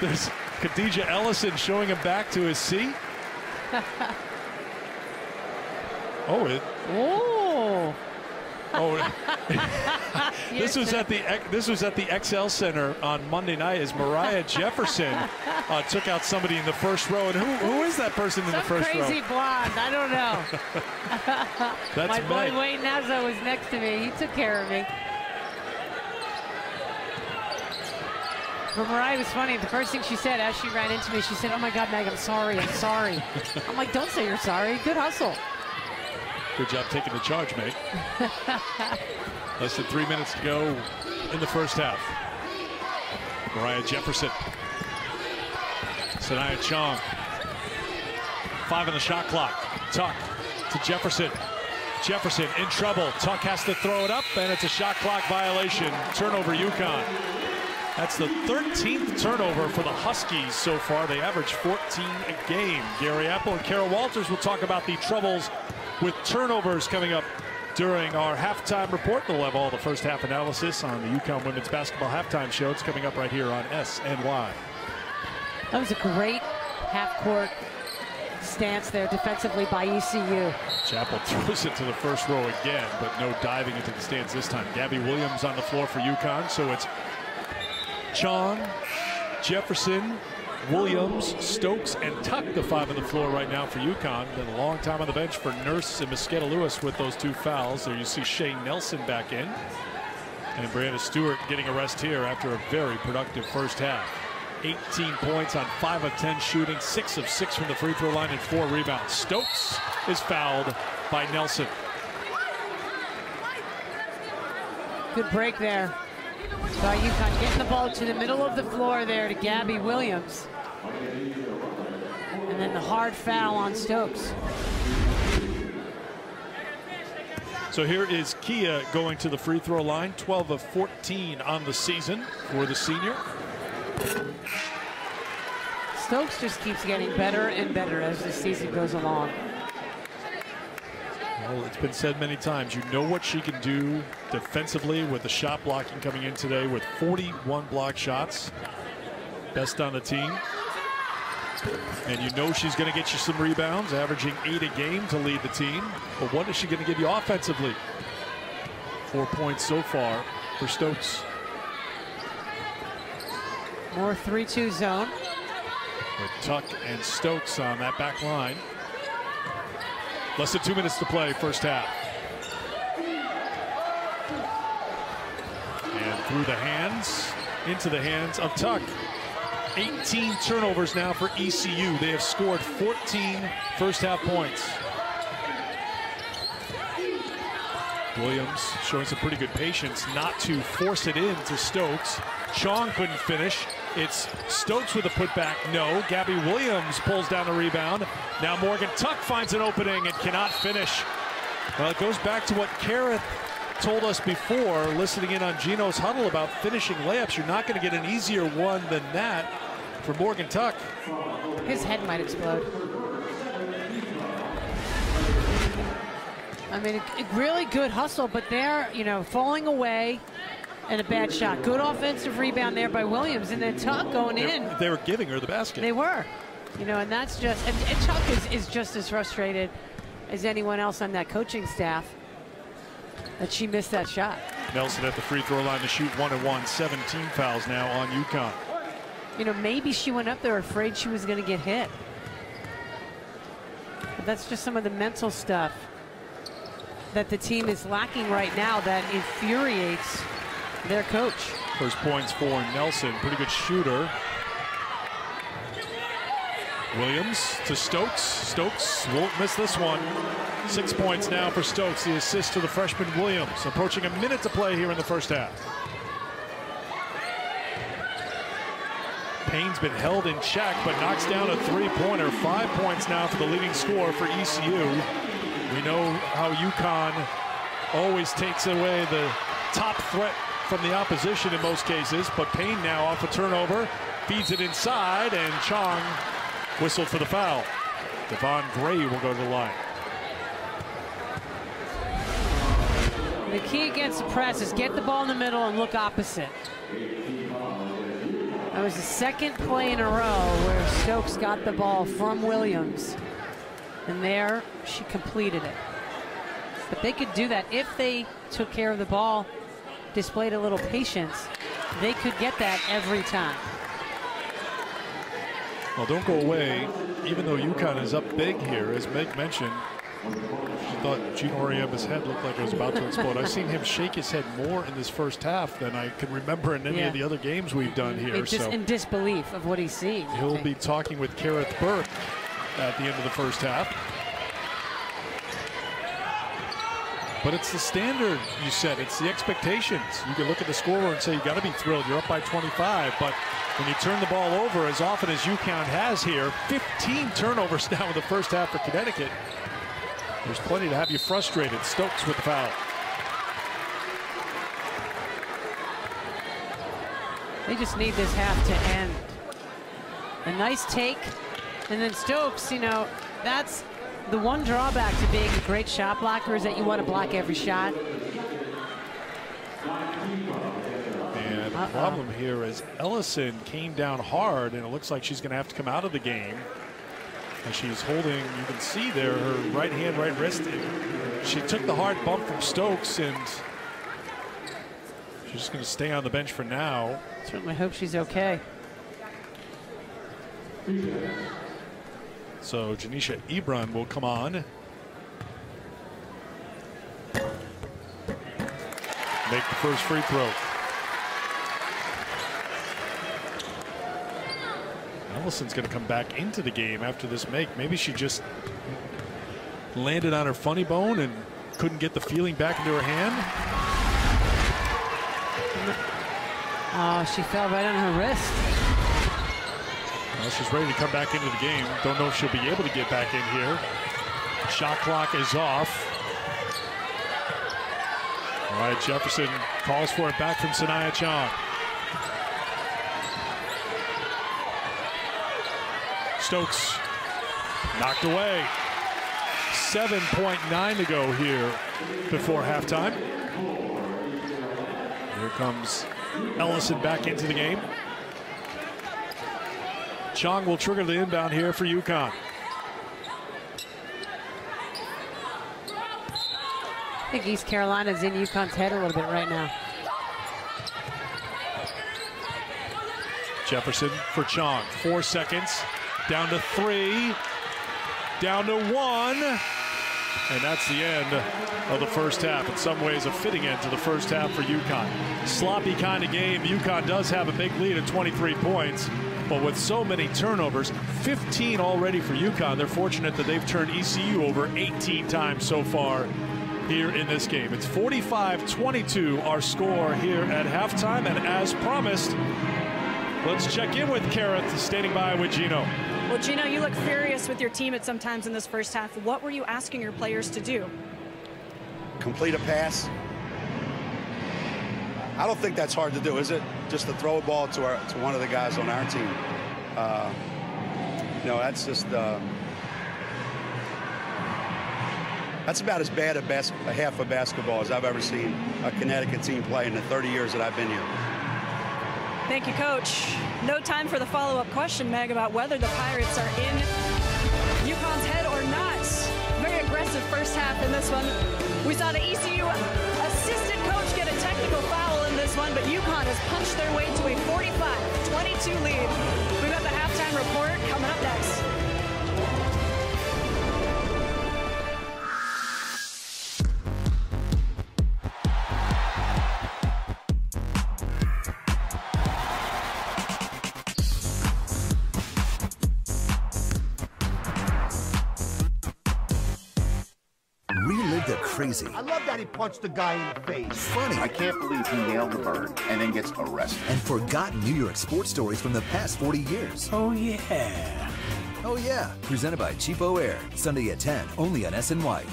A: There's Khadijah Ellison showing him back to his seat.
B: Oh.
A: Oh, this was at the XL Center on Monday night as Mariah Jefferson took out somebody in the first row. And who is that person in the first row?
B: Crazy blonde. I don't know.
A: That's
B: my boy
A: Meg.
B: Wayne Nazo was next to me. He took care of me. But Mariah was funny. The first thing she said as she ran into me, she said, "Oh my God, Meg, I'm sorry. I'm sorry." I'm like, "Don't say you're sorry. Good hustle."
A: Good job taking the charge, mate. Less than 3 minutes to go in the first half. Mariah Jefferson. Sanaya Chong. 5 on the shot clock. Tuck to Jefferson. Jefferson in trouble. Tuck has to throw it up, and it's a shot clock violation. Turnover, UConn. That's the 13th turnover for the Huskies so far. They average 14 a game. Gary Apple and Carol Walters will talk about the troubles with turnovers coming up during our halftime report. They'll have all the first half analysis on the UConn women's basketball halftime show. It's coming up right here on SNY.
B: That was a great half-court stance there defensively by ECU.
A: Chappell throws it to the first row again, but no diving into the stands this time. Gabby Williams on the floor for UConn, so it's Chong, Jefferson, Williams, Stokes, and Tuck, the 5 on the floor right now for UConn. Been a long time on the bench for Nurse and Mosqueda Lewis with those 2 fouls. There you see Shane Nelson back in. And Brianna Stewart getting a rest here after a very productive first half. 18 points on 5 of 10 shooting, 6 of 6 from the free throw line, and 4 rebounds. Stokes is fouled by Nelson.
B: Good break there by UConn, getting the ball to the middle of the floor there to Gabby Williams. And then the hard foul on Stokes.
A: So here is Kia going to the free throw line, 12 of 14 on the season for the senior.
B: Stokes just keeps getting better and better as the season goes along.
A: Well, it's been said many times, you know what she can do defensively with the shot blocking coming in today with 41 block shots. Best on the team. And you know she's going to get you some rebounds, averaging 8 a game to lead the team. But what is she going to give you offensively? 4 points so far for Stokes.
B: More 3-2 zone.
A: With Tuck and Stokes on that back line. Less than 2 minutes to play, first half. And through the hands, into the hands of Tuck. 18 turnovers now for ECU. They have scored 14 first half points. Williams showing some pretty good patience not to force it in to Stokes. Chong couldn't finish. It's Stokes with a putback. No. Gabby Williams pulls down the rebound. Now Morgan Tuck finds an opening and cannot finish. Well, it goes back to what Kara told us before, listening in on Gino's huddle about finishing layups. You're not going to get an easier one than that for Morgan Tuck.
B: His head might explode. I mean, really good hustle, but they're, you know, falling away. And a bad shot. Good offensive rebound there by Williams, and then Tuck going in.
A: They were giving her the basket.
B: They were. You know, and that's just, and Tuck is just as frustrated as anyone else on that coaching staff that she missed that shot.
A: Nelson at the free throw line to shoot 1-1. 17 fouls now on UConn.
B: You know, maybe she went up there afraid she was going to get hit. But that's just some of the mental stuff that the team is lacking right now that infuriates their coach.
A: First points for Nelson, pretty good shooter. Williams to Stokes. Stokes won't miss this one. 6 points now for Stokes, the assist to the freshman Williams. Approaching a minute to play here in the first half. Payne's been held in check, but knocks down a three-pointer. 5 points now for the leading scorer for ECU. We know how UConn always takes away the top threat from the opposition in most cases, but Payne now off a turnover, feeds it inside, and Chong whistled for the foul. Devon Gray will go to the line.
B: The key against the press is get the ball in the middle and look opposite. That was the second play in a row where Stokes got the ball from Williams, and there she completed it. But they could do that if they took care of the ball, displayed a little patience. They could get that every time.
A: Well, don't go away. Even though UConn is up big here, as Meg mentioned, she thought Gino Auriemma's head looked like it was about to explode. I've seen him shake his head more in this first half than I can remember in any of the other games we've done here.
B: Just in disbelief of what he's seeing.
A: He'll be talking with Kareth Burke at the end of the first half. But it's the standard, you said. It's the expectations. You can look at the scoreboard and say, you got to be thrilled. You're up by 25. But when you turn the ball over as often as UConn has here, 15 turnovers now in the first half for Connecticut. There's plenty to have you frustrated. Stokes with the foul.
B: They just need this half to end. A nice take. And then Stokes, you know, that's the one drawback to being a great shot blocker is that you want to block every shot.
A: And the problem here is Ellison came down hard, and it looks like she's going to have to come out of the game. And she's holding, you can see there, her right hand, right wrist. She took the hard bump from Stokes, and she's just going to stay on the bench for now.
B: Certainly hope she's okay.
A: So Janisha Ebron will come on. Make the first free throw. Ellison's going to come back into the game after this make. Maybe she just landed on her funny bone and couldn't get the feeling back into her hand.
B: Oh, she fell right on her wrist.
A: Well, she's ready to come back into the game. Don't know if she'll be able to get back in here. Shot clock is off. All right, Jefferson calls for it back from Sanaya Chong. Stokes knocked away. 7.9 to go here before halftime. Here comes Ellison back into the game. Chong will trigger the inbound here for UConn.
B: I think East Carolina's in UConn's head a little bit right now.
A: Jefferson for Chong. 4 seconds. Down to 3. Down to 1. And that's the end of the first half. In some ways, a fitting end to the first half for UConn. Sloppy kind of game. UConn does have a big lead at 23 points. But with so many turnovers, 15 already for UConn, they're fortunate that they've turned ECU over 18 times so far here in this game. It's 45-22 our score here at halftime. And as promised, let's check in with Kareth, standing by with Gino.
C: Well, Gino, you look furious with your team at some times in this first half. What were you asking your players to do?
D: Complete a pass. I don't think that's hard to do, is it? Just to throw a ball to one of the guys on our team. No, that's just that's about as bad a half of basketball as I've ever seen a Connecticut team play in the 30 years that I've been here.
C: Thank you, Coach. No time for the follow-up question, Meg, about whether the Pirates are in UConn's head or not. Very aggressive first half in this one. We saw the ECU assistant coach get a technical foul in this one, but UConn has punched their way to a 45-22 lead. We've got the halftime report coming up next.
E: Crazy.
F: I love that he punched the guy in the face.
E: Funny.
G: I can't believe he nailed the bird and then gets arrested.
E: And forgotten New York sports stories from the past 40 years.
F: Oh, yeah.
E: Oh, yeah. Presented by Cheapo Air. Sunday at 10, only on SNY.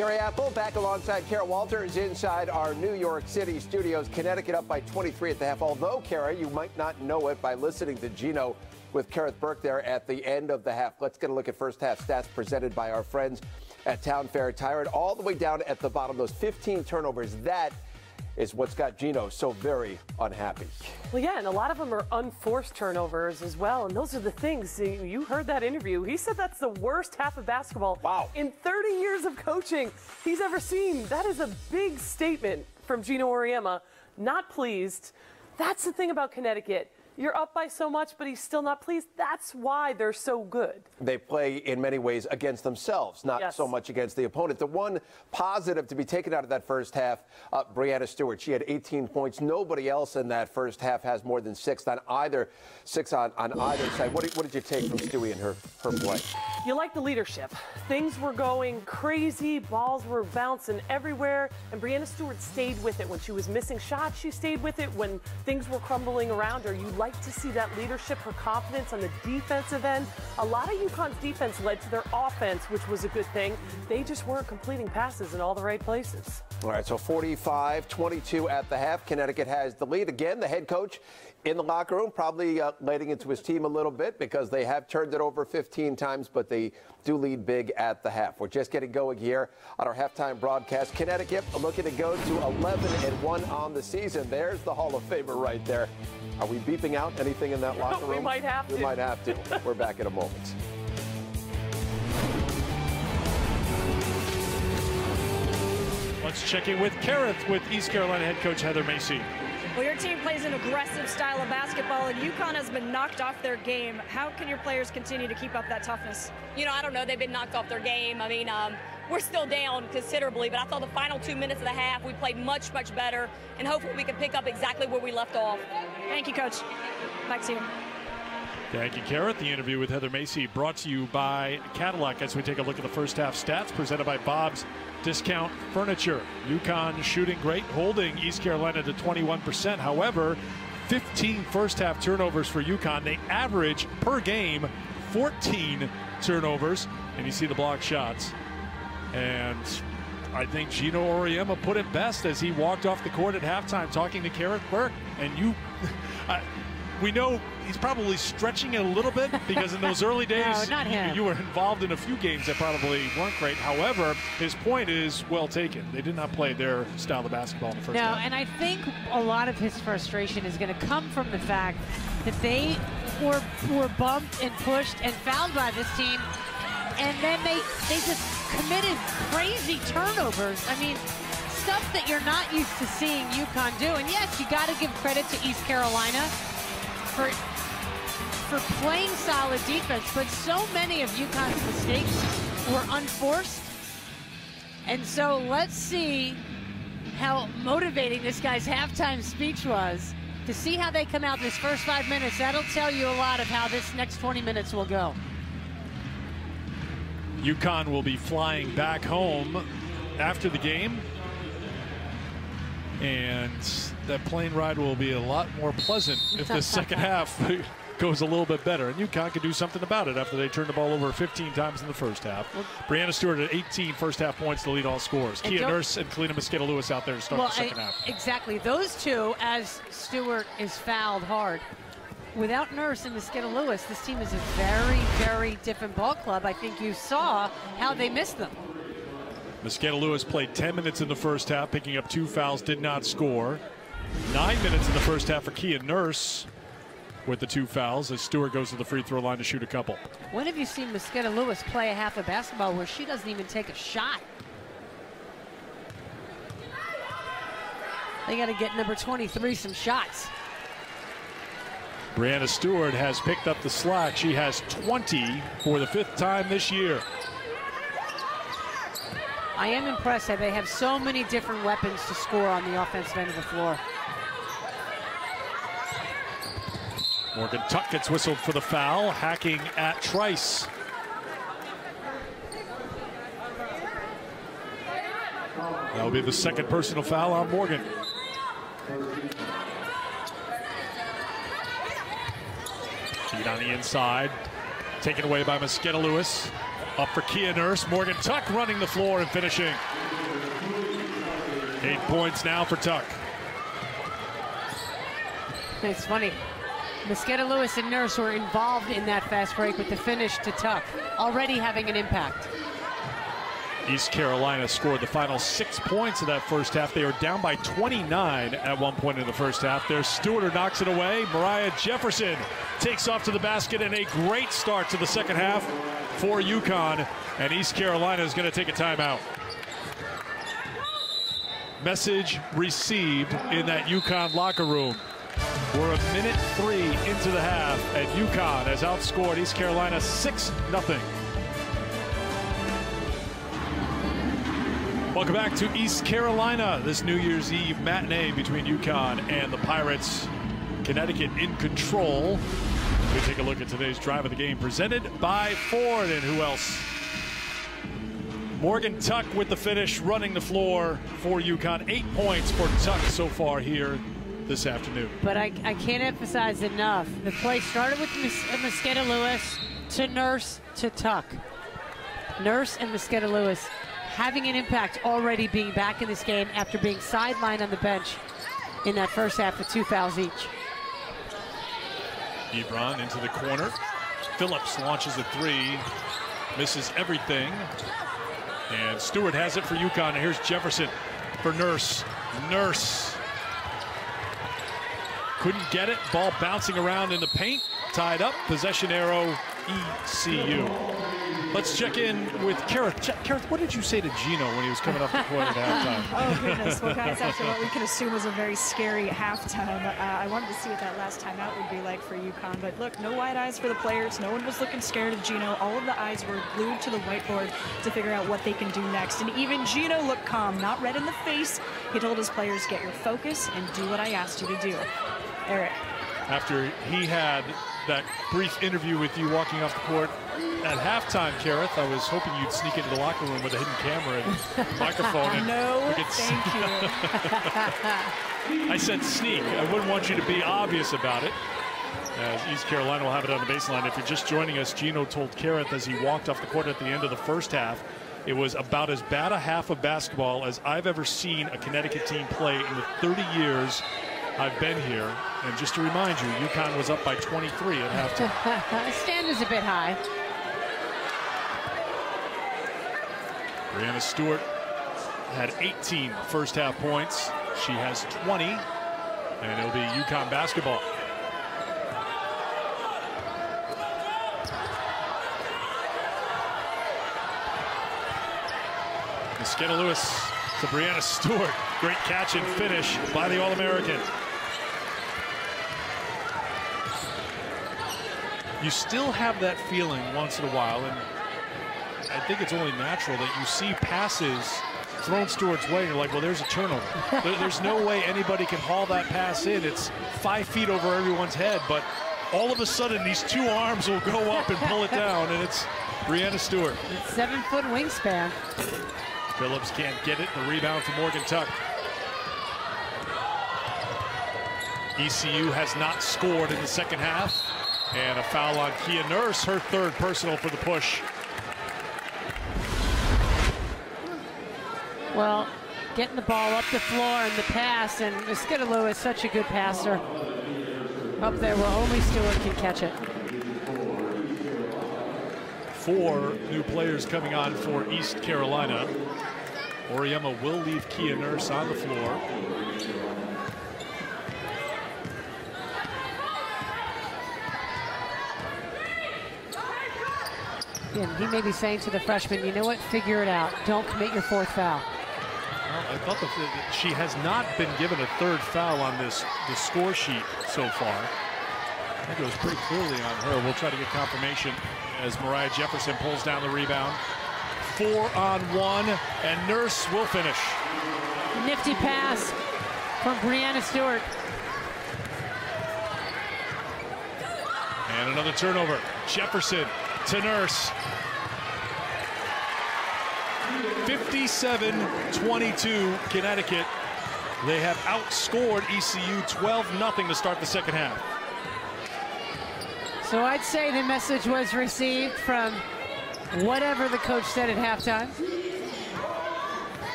H: Carrie Apple back alongside Kara Walters inside our New York City studios. Connecticut up by 23 at the half. Although, Kara, you might not know it by listening to Gino with Kareth Burke there at the end of the half. Let's get a look at first half stats presented by our friends at Town Fair Tire. All the way down at the bottom, those 15 turnovers. That is what's got Gino so very unhappy.
I: Well, yeah, and a lot of them are unforced turnovers as well, and those are the things. You heard that interview. He said that's the worst half of basketball in 30 years of coaching he's ever seen. That is a big statement from Gino Auriemma. Not pleased. That's the thing about Connecticut. You're up by so much, but he's still not pleased. That's why they're so good.
H: They play in many ways against themselves, not so much against the opponent. The one positive to be taken out of that first half, Breanna Stewart. She had 18 points. Nobody else in that first half has more than six on either side. What did you take from Stewie and her play?
I: You like the leadership. Things were going crazy. Balls were bouncing everywhere. And Breanna Stewart stayed with it. When she was missing shots, she stayed with it. When things were crumbling around her, you like to see that leadership, her confidence on the defensive end. A lot of UConn's defense led to their offense, which was a good thing. They just weren't completing passes in all the right places.
H: All right, so 45-22 at the half. Connecticut has the lead. Again, the head coach in the locker room, probably letting into his team a little bit because they have turned it over 15 times, but they do lead big at the half. We're just getting going here on our halftime broadcast. Connecticut looking to go to 11-1 on the season. There's the Hall of Famer right there. Are we beeping out anything in that locker room?
I: We might have to.
H: We might have to. We're back in a moment.
A: Let's check in with Kareth with East Carolina head coach Heather Macy.
C: Well, your team plays an aggressive style of basketball, and UConn has been knocked off their game. How can your players continue to keep up that toughness?
J: You know, I don't know. They've been knocked off their game. I mean, we're still down considerably, but I thought the final 2 minutes of the half, we played much, much better, and hopefully we can pick up exactly where we left off.
C: Thank you, Coach. Back to you.
A: Thank you, Kareth. The interview with Heather Macy brought to you by Cadillac as we take a look at the first half stats presented by Bob's Discount Furniture. UConn shooting great, holding East Carolina to 21%. However, 15 first half turnovers for UConn. They average per game 14 turnovers, and you see the block shots. And I think Gino Auriemma put it best as he walked off the court at halftime talking to Kareth Burke. And we know he's probably stretching it a little bit because in those early days,
B: no, not him.
A: You were involved in a few games that probably weren't great. However, his point is well taken. They did not play their style of basketball in the first half.
B: No, and I think a lot of his frustration is going to come from the fact that they were bumped and pushed and fouled by this team, and then they just committed crazy turnovers. I mean, stuff that you're not used to seeing UConn do. And yes, you got to give credit to East Carolina for playing solid defense, but so many of UConn's mistakes were unforced. And so let's see how motivating this guy's halftime speech was. To see how they come out this first 5 minutes, that'll tell you a lot of how this next 20 minutes will go.
A: UConn will be flying back home after the game, and that plane ride will be a lot more pleasant if the second half goes a little bit better. And UConn could do something about it after they turned the ball over 15 times in the first half. Breanna Stewart at 18 first half points to lead all scorers. Kia Nurse and Kalina Mosqueda-Lewis out there to start the second half.
B: Exactly. Those two, as Stewart is fouled hard. Without Nurse and Mosqueda-Lewis, this team is a very, very different ball club. I think you saw how they missed them.
A: Mosqueda-Lewis played 10 minutes in the first half, picking up 2 fouls, did not score. 9 minutes in the first half for Kia Nurse with the 2 fouls as Stewart goes to the free throw line to shoot a couple.
B: When have you seen Mosqueda-Lewis play a half of basketball where she doesn't even take a shot? They got to get number 23 some shots.
A: Breanna Stewart has picked up the slack. She has 20 for the 5th time this year.
B: I am impressed that they have so many different weapons to score on the offensive end of the floor.
A: Morgan Tuck gets whistled for the foul, hacking at Trice. That'll be the second personal foul on Morgan. Feed on the inside, taken away by Mosqueda-Lewis. Up for Kia Nurse. Morgan Tuck running the floor and finishing. 8 points now for Tuck.
B: It's funny. Mosqueda Lewis and Nurse were involved in that fast break with the finish to Tuck, already having an impact.
A: East Carolina scored the final 6 points of that first half. They are down by 29 at one point in the first half. There's Stewart who knocks it away. Mariah Jefferson takes off to the basket, and a great start to the second half for UConn. And East Carolina is going to take a timeout. Message received in that UConn locker room. We're 1:03 into the half, and UConn has outscored East Carolina 6-0. Welcome back to East Carolina. This New Year's Eve matinee between UConn and the Pirates. Connecticut in control. We take a look at today's drive of the game presented by Ford. And who else? Morgan Tuck with the finish, running the floor for UConn. 8 points for Tuck so far here this afternoon.
B: But I can't emphasize enough. The play started with Mosqueda Lewis to Nurse to Tuck. Nurse and Mosqueda Lewis having an impact, already being back in this game after being sidelined on the bench in that first half with 2 fouls each.
A: Ebron into the corner. Phillips launches a 3, misses everything. And Stewart has it for UConn. And here's Jefferson for Nurse. Nurse couldn't get it. Ball bouncing around in the paint. Tied up. Possession arrow, ECU. Let's check in with Kareth. Kareth, what did you say to Gino when he was coming off the court at halftime?
C: Oh, goodness. Well, guys, after what we can assume was a very scary halftime, I wanted to see what that last timeout would be like for UConn. But look, no wide eyes for the players. No one was looking scared of Gino. All of the eyes were glued to the whiteboard to figure out what they can do next. And even Gino looked calm, not red in the face. He told his players, get your focus and do what I asked you to do. Eric.
A: After he had that brief interview with you walking off the court at halftime, Kareth, I was hoping you'd sneak into the locker room with a hidden camera and microphone. And
C: no, thank you.
A: I said sneak. I wouldn't want you to be obvious about it. As East Carolina will have it on the baseline. If you're just joining us, Gino told Kareth as he walked off the court at the end of the first half, it was about as bad a half of basketball as I've ever seen a Connecticut team play in the 30 years I've been here. And just to remind you, UConn was up by 23 at halftime.
B: Standards a bit high.
A: Breanna Stewart had 18 first half points. She has 20, and it'll be UConn basketball. Mosqueda Lewis to Breanna Stewart. Great catch and finish by the All-American. You still have that feeling once in a while, and I think it's only natural that you see passes thrown Stewart's way, and you're like, well, there's a turnover. There's no way anybody can haul that pass in. It's 5 feet over everyone's head, but all of a sudden these two arms will go up and pull it down, and it's Breanna Stewart.
B: It's 7-foot wingspan.
A: Phillips can't get it. The rebound for Morgan Tuck. ECU has not scored in the second half. And a foul on Kia Nurse, her third personal for the push.
B: Well, getting the ball up the floor and the pass, and Mosqueda Lewis, such a good passer. Up there where only Stewart can catch it.
A: 4 new players coming on for East Carolina. Oriema will leave Kia Nurse on the floor.
B: And he may be saying to the freshman, you know what, figure it out. Don't commit your 4th foul.
A: Well, I thought that she has not been given a 3rd foul on the score sheet so far. I think it was pretty clearly on her. We'll try to get confirmation as Mariah Jefferson pulls down the rebound. 4-on-1, and Nurse will finish.
B: Nifty pass from Breanna Stewart.
A: And another turnover. Jefferson to Nurse. 57-22 Connecticut. They have outscored ECU 12-0 to start the second half.
B: So I'd say the message was received from whatever the coach said at halftime.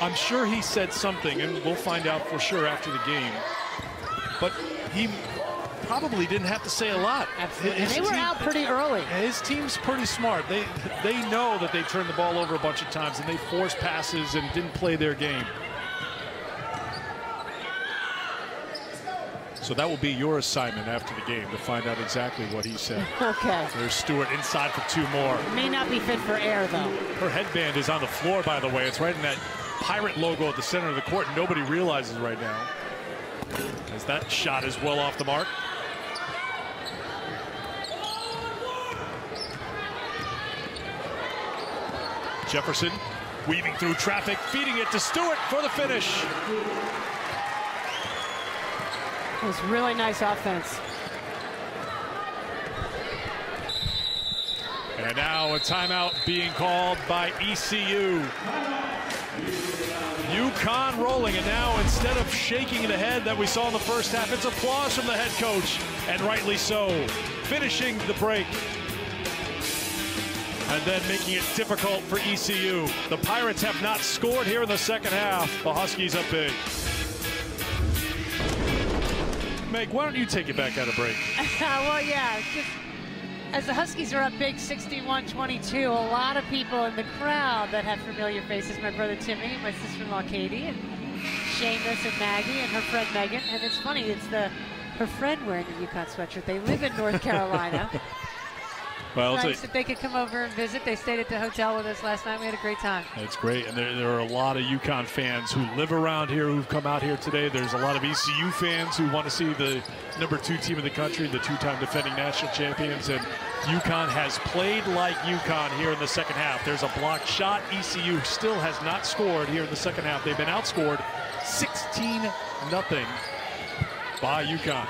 A: I'm sure he said something, and we'll find out for sure after the game. But he probably didn't have to say a lot.
B: Absolutely. They were out pretty early.
A: His team's pretty smart. They know that they turned the ball over a bunch of times, and they forced passes and didn't play their game. So that will be your assignment after the game, to find out exactly what he said.
B: Okay.
A: There's Stewart inside for 2 more.
B: May not be fit for air, though.
A: Her headband is on the floor, by the way. It's right in that Pirate logo at the center of the court. Nobody realizes right now, as that shot is well off the mark. Jefferson weaving through traffic, feeding it to Stewart for the finish.
B: It was really nice offense.
A: And now a timeout being called by ECU. UConn rolling, and now instead of shaking the head that we saw in the first half, it's applause from the head coach, and rightly so. Finishing the break. And then making it difficult for ECU. The Pirates have not scored here in the second half. The Huskies up big. Meg, why don't you take it back out of break?
B: Well, yeah, just as the Huskies are up big 61-22, a lot of people in the crowd that have familiar faces, my brother Timmy, my sister-in-law Katie, and Seamus and Maggie and her friend Megan. And it's funny, it's her friend wearing a UConn sweatshirt. They live in North Carolina.
A: Well,
B: nice that they could come over and visit. They stayed at the hotel with us last night. We had a great time.
A: It's great, and there are a lot of UConn fans who live around here who've come out here today. There's a lot of ECU fans who want to see the #2 team in the country, the 2-time defending national champions, and UConn has played like UConn here in the second half. There's a blocked shot. ECU still has not scored here in the second half. They've been outscored 16-0 by UConn.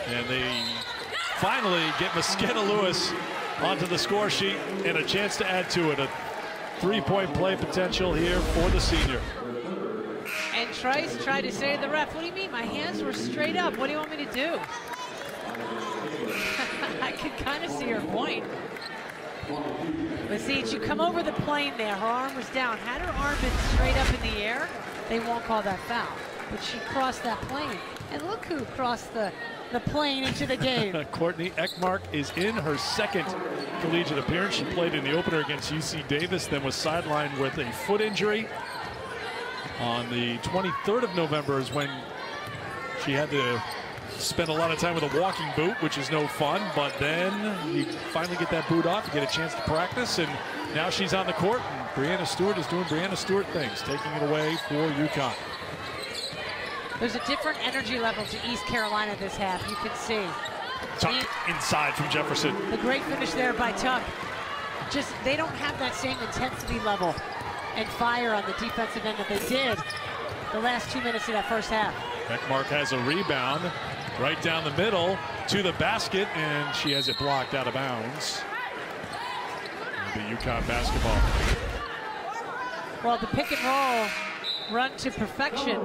A: And they finally get Mosqueda Lewis onto the score sheet and a chance to add to it. A 3-point play potential here for the senior.
B: And Trice tried to say to the ref, what do you mean? My hands were straight up. What do you want me to do? I could kind of see her point. But see, she come over the plane there. Her arm was down. Had her arm been straight up in the air, they won't call that foul. But she crossed that plane. And look who crossed the plane into the game.
A: Courtney Ekmark is in her second collegiate appearance. She played in the opener against UC Davis, then was sidelined with a foot injury. On the 23rd of November is when she had to spend a lot of time with a walking boot, which is no fun, but then you finally get that boot off, you get a chance to practice, and now she's on the court, and Brianna Stewart is doing Brianna Stewart things, taking it away for UConn.
B: There's a different energy level to East Carolina this half, you can see.
A: Tuck inside from Jefferson.
B: The great finish there by Tuck. Just, they don't have that same intensity level and fire on the defensive end that they did the last 2 minutes of that first half.
A: Ekmark has a rebound right down the middle to the basket, and she has it blocked out of bounds. The UConn basketball.
B: Well, the pick and roll run to perfection.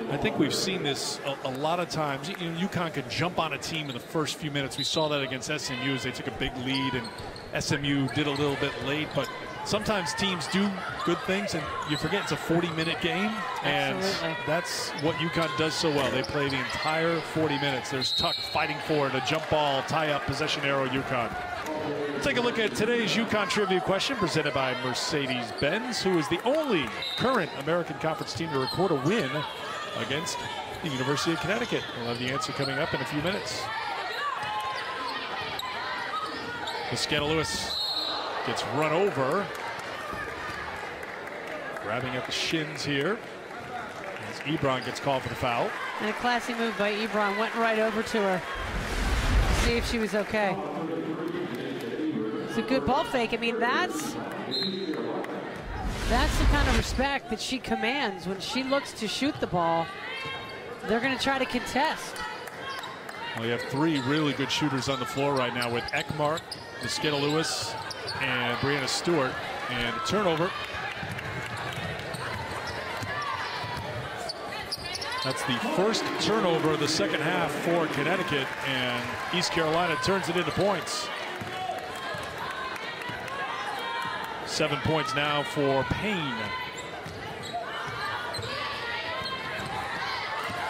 A: I think we've seen this a lot of times. You know, UConn could jump on a team in the first few minutes. We saw that against SMU as they took a big lead, and SMU did a little bit late, but sometimes teams do good things and you forget it's a 40-minute game.
B: Absolutely.
A: And that's what UConn does so well. They play the entire 40 minutes. There's Tuck fighting for it, a jump ball, tie-up, possession arrow, UConn. We'll take a look at today's UConn trivia question presented by Mercedes-Benz, who is the only current American Conference team to record a win against the University of Connecticut. We'll have the answer coming up in a few minutes. Mosqueda Lewis gets run over. Grabbing at the shins here as Ebron gets called for the foul.
B: And a classy move by Ebron. Went right over to her to see if she was okay. It's a good ball fake. I mean, that's the kind of respect that she commands when she looks to shoot the ball. They're going to try to contest.
A: Well, you have three really good shooters on the floor right now with Ekmark, Mosqueda Lewis, and Brianna Stewart. And a turnover. That's the first turnover of the second half for Connecticut, and East Carolina turns it into points. 7 points now for Payne.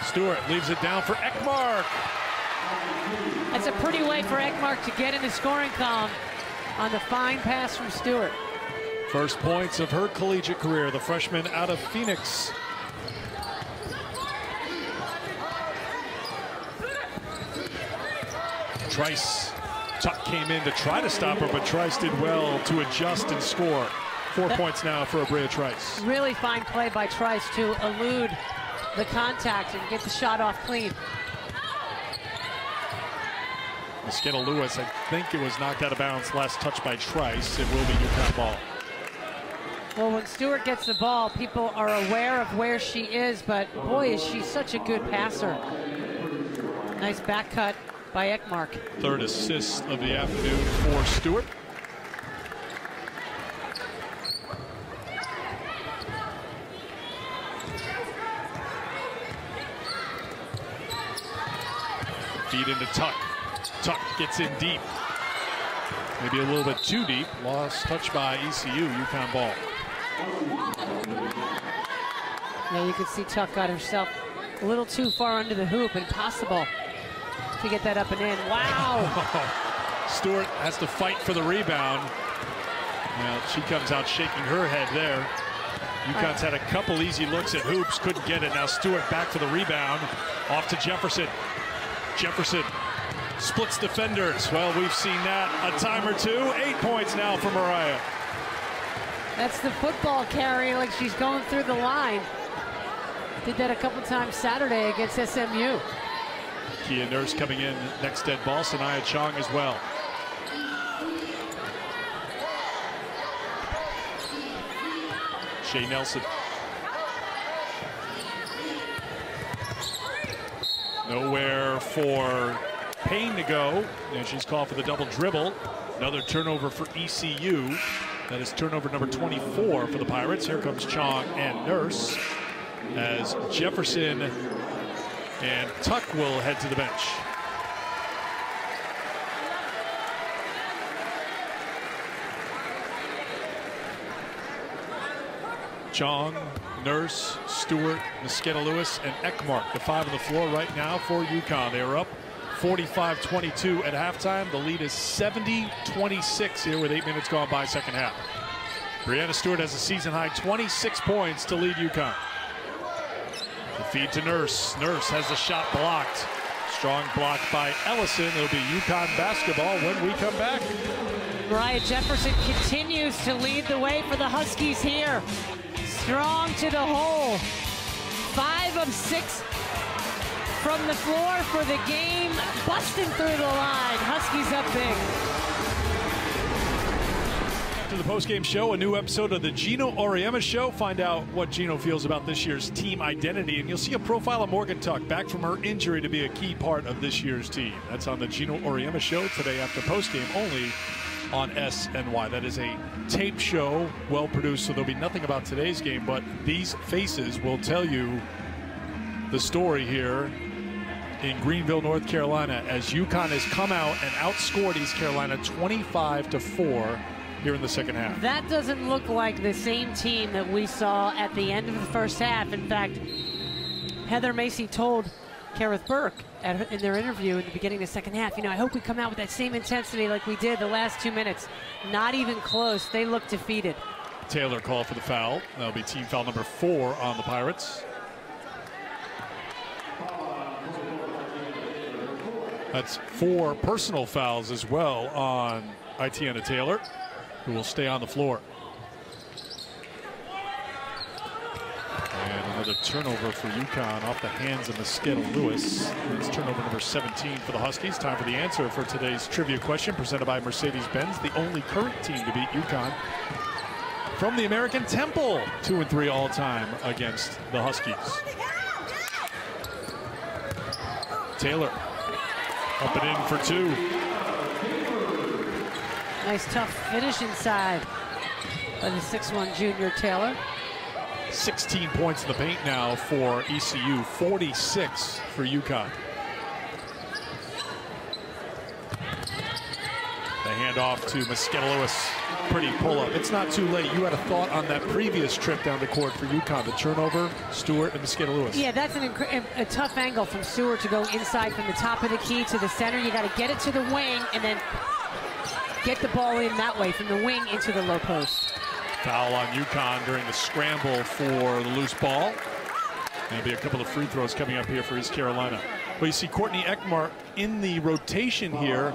A: Stewart leaves it down for Ekmark.
B: That's a pretty way for Ekmark to get in the scoring column on the fine pass from Stewart.
A: First points of her collegiate career, the freshman out of Phoenix. Trice. Tuck came in to try to stop her, but Trice did well to adjust and score. 4 points now for Abrea Trice.
B: Really fine play by Trice to elude the contact and get the shot off clean.
A: Mosqueda Lewis, I think it was knocked out of bounds, last touch by Trice. It will be UConn ball.
B: Well, when Stewart gets the ball, people are aware of where she is, but boy, is she such a good passer. Nice back cut by Ekmark.
A: Third assist of the afternoon for Stewart. Feed into Tuck. Tuck gets in deep. Maybe a little bit too deep. Lost touch by ECU. UConn ball.
B: Yeah, you can see Tuck got herself a little too far under the hoop. Impossible to get that up and in. Wow.
A: Stewart has to fight for the rebound. Well, she comes out shaking her head there. UConn's had a couple easy looks at hoops, couldn't get it. Now Stewart back for the rebound. Off to Jefferson. Jefferson splits defenders. Well, we've seen that a time or two. 8 points now for Mariah.
B: That's the football carry, like she's going through the line. Did that a couple times Saturday against SMU.
A: Kia Nurse coming in next dead ball. Sanaya Chong as well. Shea Nelson. Nowhere for Payne to go. And she's called for the double dribble. Another turnover for ECU. That is turnover number 24 for the Pirates. Here comes Chong and Nurse as Jefferson and Tuck will head to the bench. Chong, Nurse, Stewart, Mosqueda Lewis, and Ekmark, the five on the floor right now for UConn. They are up 45-22 at halftime. The lead is 70-26 here with 8 minutes gone by second half. Brianna Stewart has a season-high 26 points to lead UConn. The feed to Nurse. Nurse has the shot blocked. Strong block by Ellison. It'll be UConn basketball when we come back.
B: Mariah Jefferson continues to lead the way for the Huskies here. Strong to the hole. 5 of 6 from the floor for the game. Busting through the line. Huskies up big.
A: To the post-game show, a new episode of the Gino Auriemma Show. Find out what Gino feels about this year's team identity, and you'll see a profile of Morgan Tuck back from her injury to be a key part of this year's team. That's on the Gino Auriemma Show today after post-game, only on SNY. That is a tape show, well produced, so there'll be nothing about today's game, but these faces will tell you the story here in Greenville, North Carolina, as UConn has come out and outscored East Carolina 25-4 here in the second half.
B: That doesn't look like the same team that we saw at the end of the first half. In fact, Heather Macy told Kareth Burke in their interview in the beginning of the second half, you know, I hope we come out with that same intensity like we did the last 2 minutes. Not even close. They look defeated.
A: Taylor called for the foul. That'll be team foul number 4 on the Pirates. That's 4 personal fouls as well on Itiana Taylor, who will stay on the floor. And another turnover for UConn off the hands of Mosqueda Lewis. It's turnover number 17 for the Huskies. Time for the answer for today's trivia question presented by Mercedes-Benz, the only current team to beat UConn from the American Temple. 2-3 all time against the Huskies. Taylor up and in for 2.
B: Nice tough finish inside by the 6'1" junior Taylor.
A: 16 points in the paint now for ECU, 46 for UConn. The handoff to Mosqueda-Lewis. Pretty pull-up. It's not too late. You had a thought on that previous trip down the court for UConn. The turnover, Stewart and Mosqueda-Lewis.
B: Yeah, that's a tough angle from Stewart to go inside from the top of the key to the center. You got to get it to the wing and then get the ball in that way from the wing into the low post.
A: Foul on UConn during the scramble for the loose ball. There'll be a couple of free throws coming up here for East Carolina. Well, you see Courtney Ekmar in the rotation here.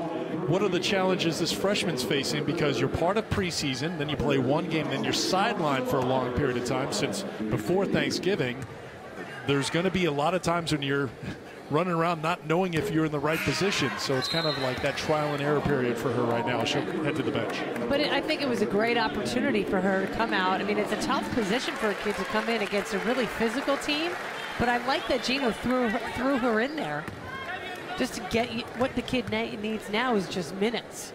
A: What are the challenges this freshman's facing? Because you're part of preseason, then you play one game, then you're sidelined for a long period of time since before Thanksgiving. There's going to be a lot of times when you're running around not knowing if you're in the right position. So it's kind of like that trial and error period for her right now. She'll head to the bench.
B: But I think it was a great opportunity for her to come out. I mean, it's a tough position for a kid to come in against a really physical team. But I like that Gino threw her in there. Just to get what the kid needs now is just minutes.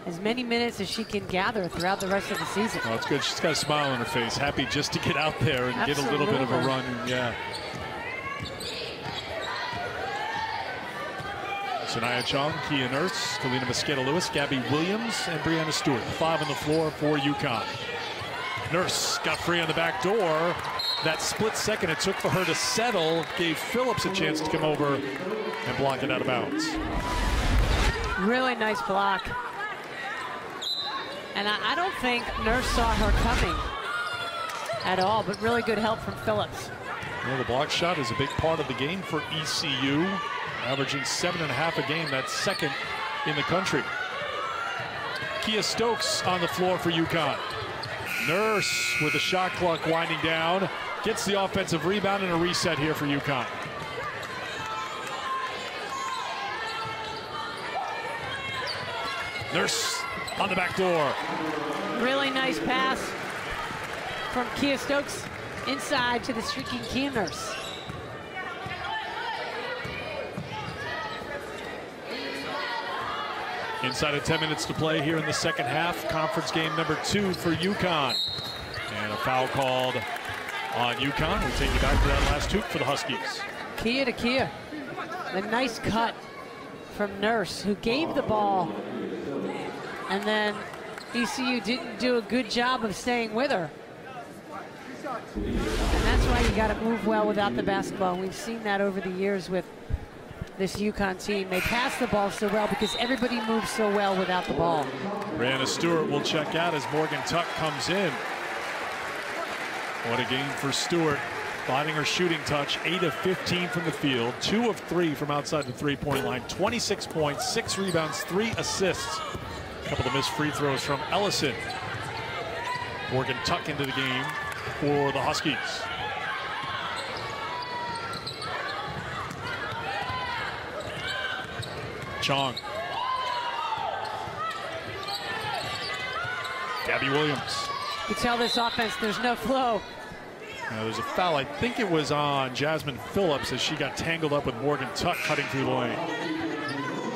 B: As many minutes as she can gather throughout the rest of the season.
A: Oh, it's good. She's got a smile on her face. Happy just to get out there and get a little bit of a run. Yeah. Sanaya Chong, Kia Nurse, Kalina Mosqueda-Lewis, Gabby Williams, and Brianna Stewart. 5 on the floor for UConn. Nurse got free on the back door. That split second it took for her to settle gave Phillips a chance to come over and block it out of bounds.
B: Really nice block. And I don't think Nurse saw her coming at all, but really good help from Phillips.
A: Well, the block shot is a big part of the game for ECU, averaging 7.5 a game. That's second in the country. Kia Stokes on the floor for UConn. Nurse with the shot clock winding down. Gets the offensive rebound and a reset here for UConn. Nurse on the back door.
B: Really nice pass from Kia Stokes inside to the streaking Kia Nurse.
A: Inside of 10 minutes to play here in the second half. Conference game number 2 for UConn. And a foul called on UConn. We take you back to that last hoop for the Huskies.
B: Kia to Kia. The nice cut from Nurse, who gave the ball. And then ECU didn't do a good job of staying with her. And that's why you got to move well without the basketball. We've seen that over the years with this UConn team. They pass the ball so well because everybody moves so well without the ball.
A: Brianna Stewart will check out as Morgan Tuck comes in. What a game for Stewart. Finding her shooting touch, 8 of 15 from the field, 2 of 3 from outside the three-point line, 26 points, 6 rebounds, 3 assists. A couple of missed free throws from Ellison. Morgan Tuck into the game for the Huskies. Chong. Gabby Williams.
B: You tell this offense there's no flow.
A: Now there's a foul. I think it was on Jasmine Phillips as she got tangled up with Morgan Tuck cutting through the lane.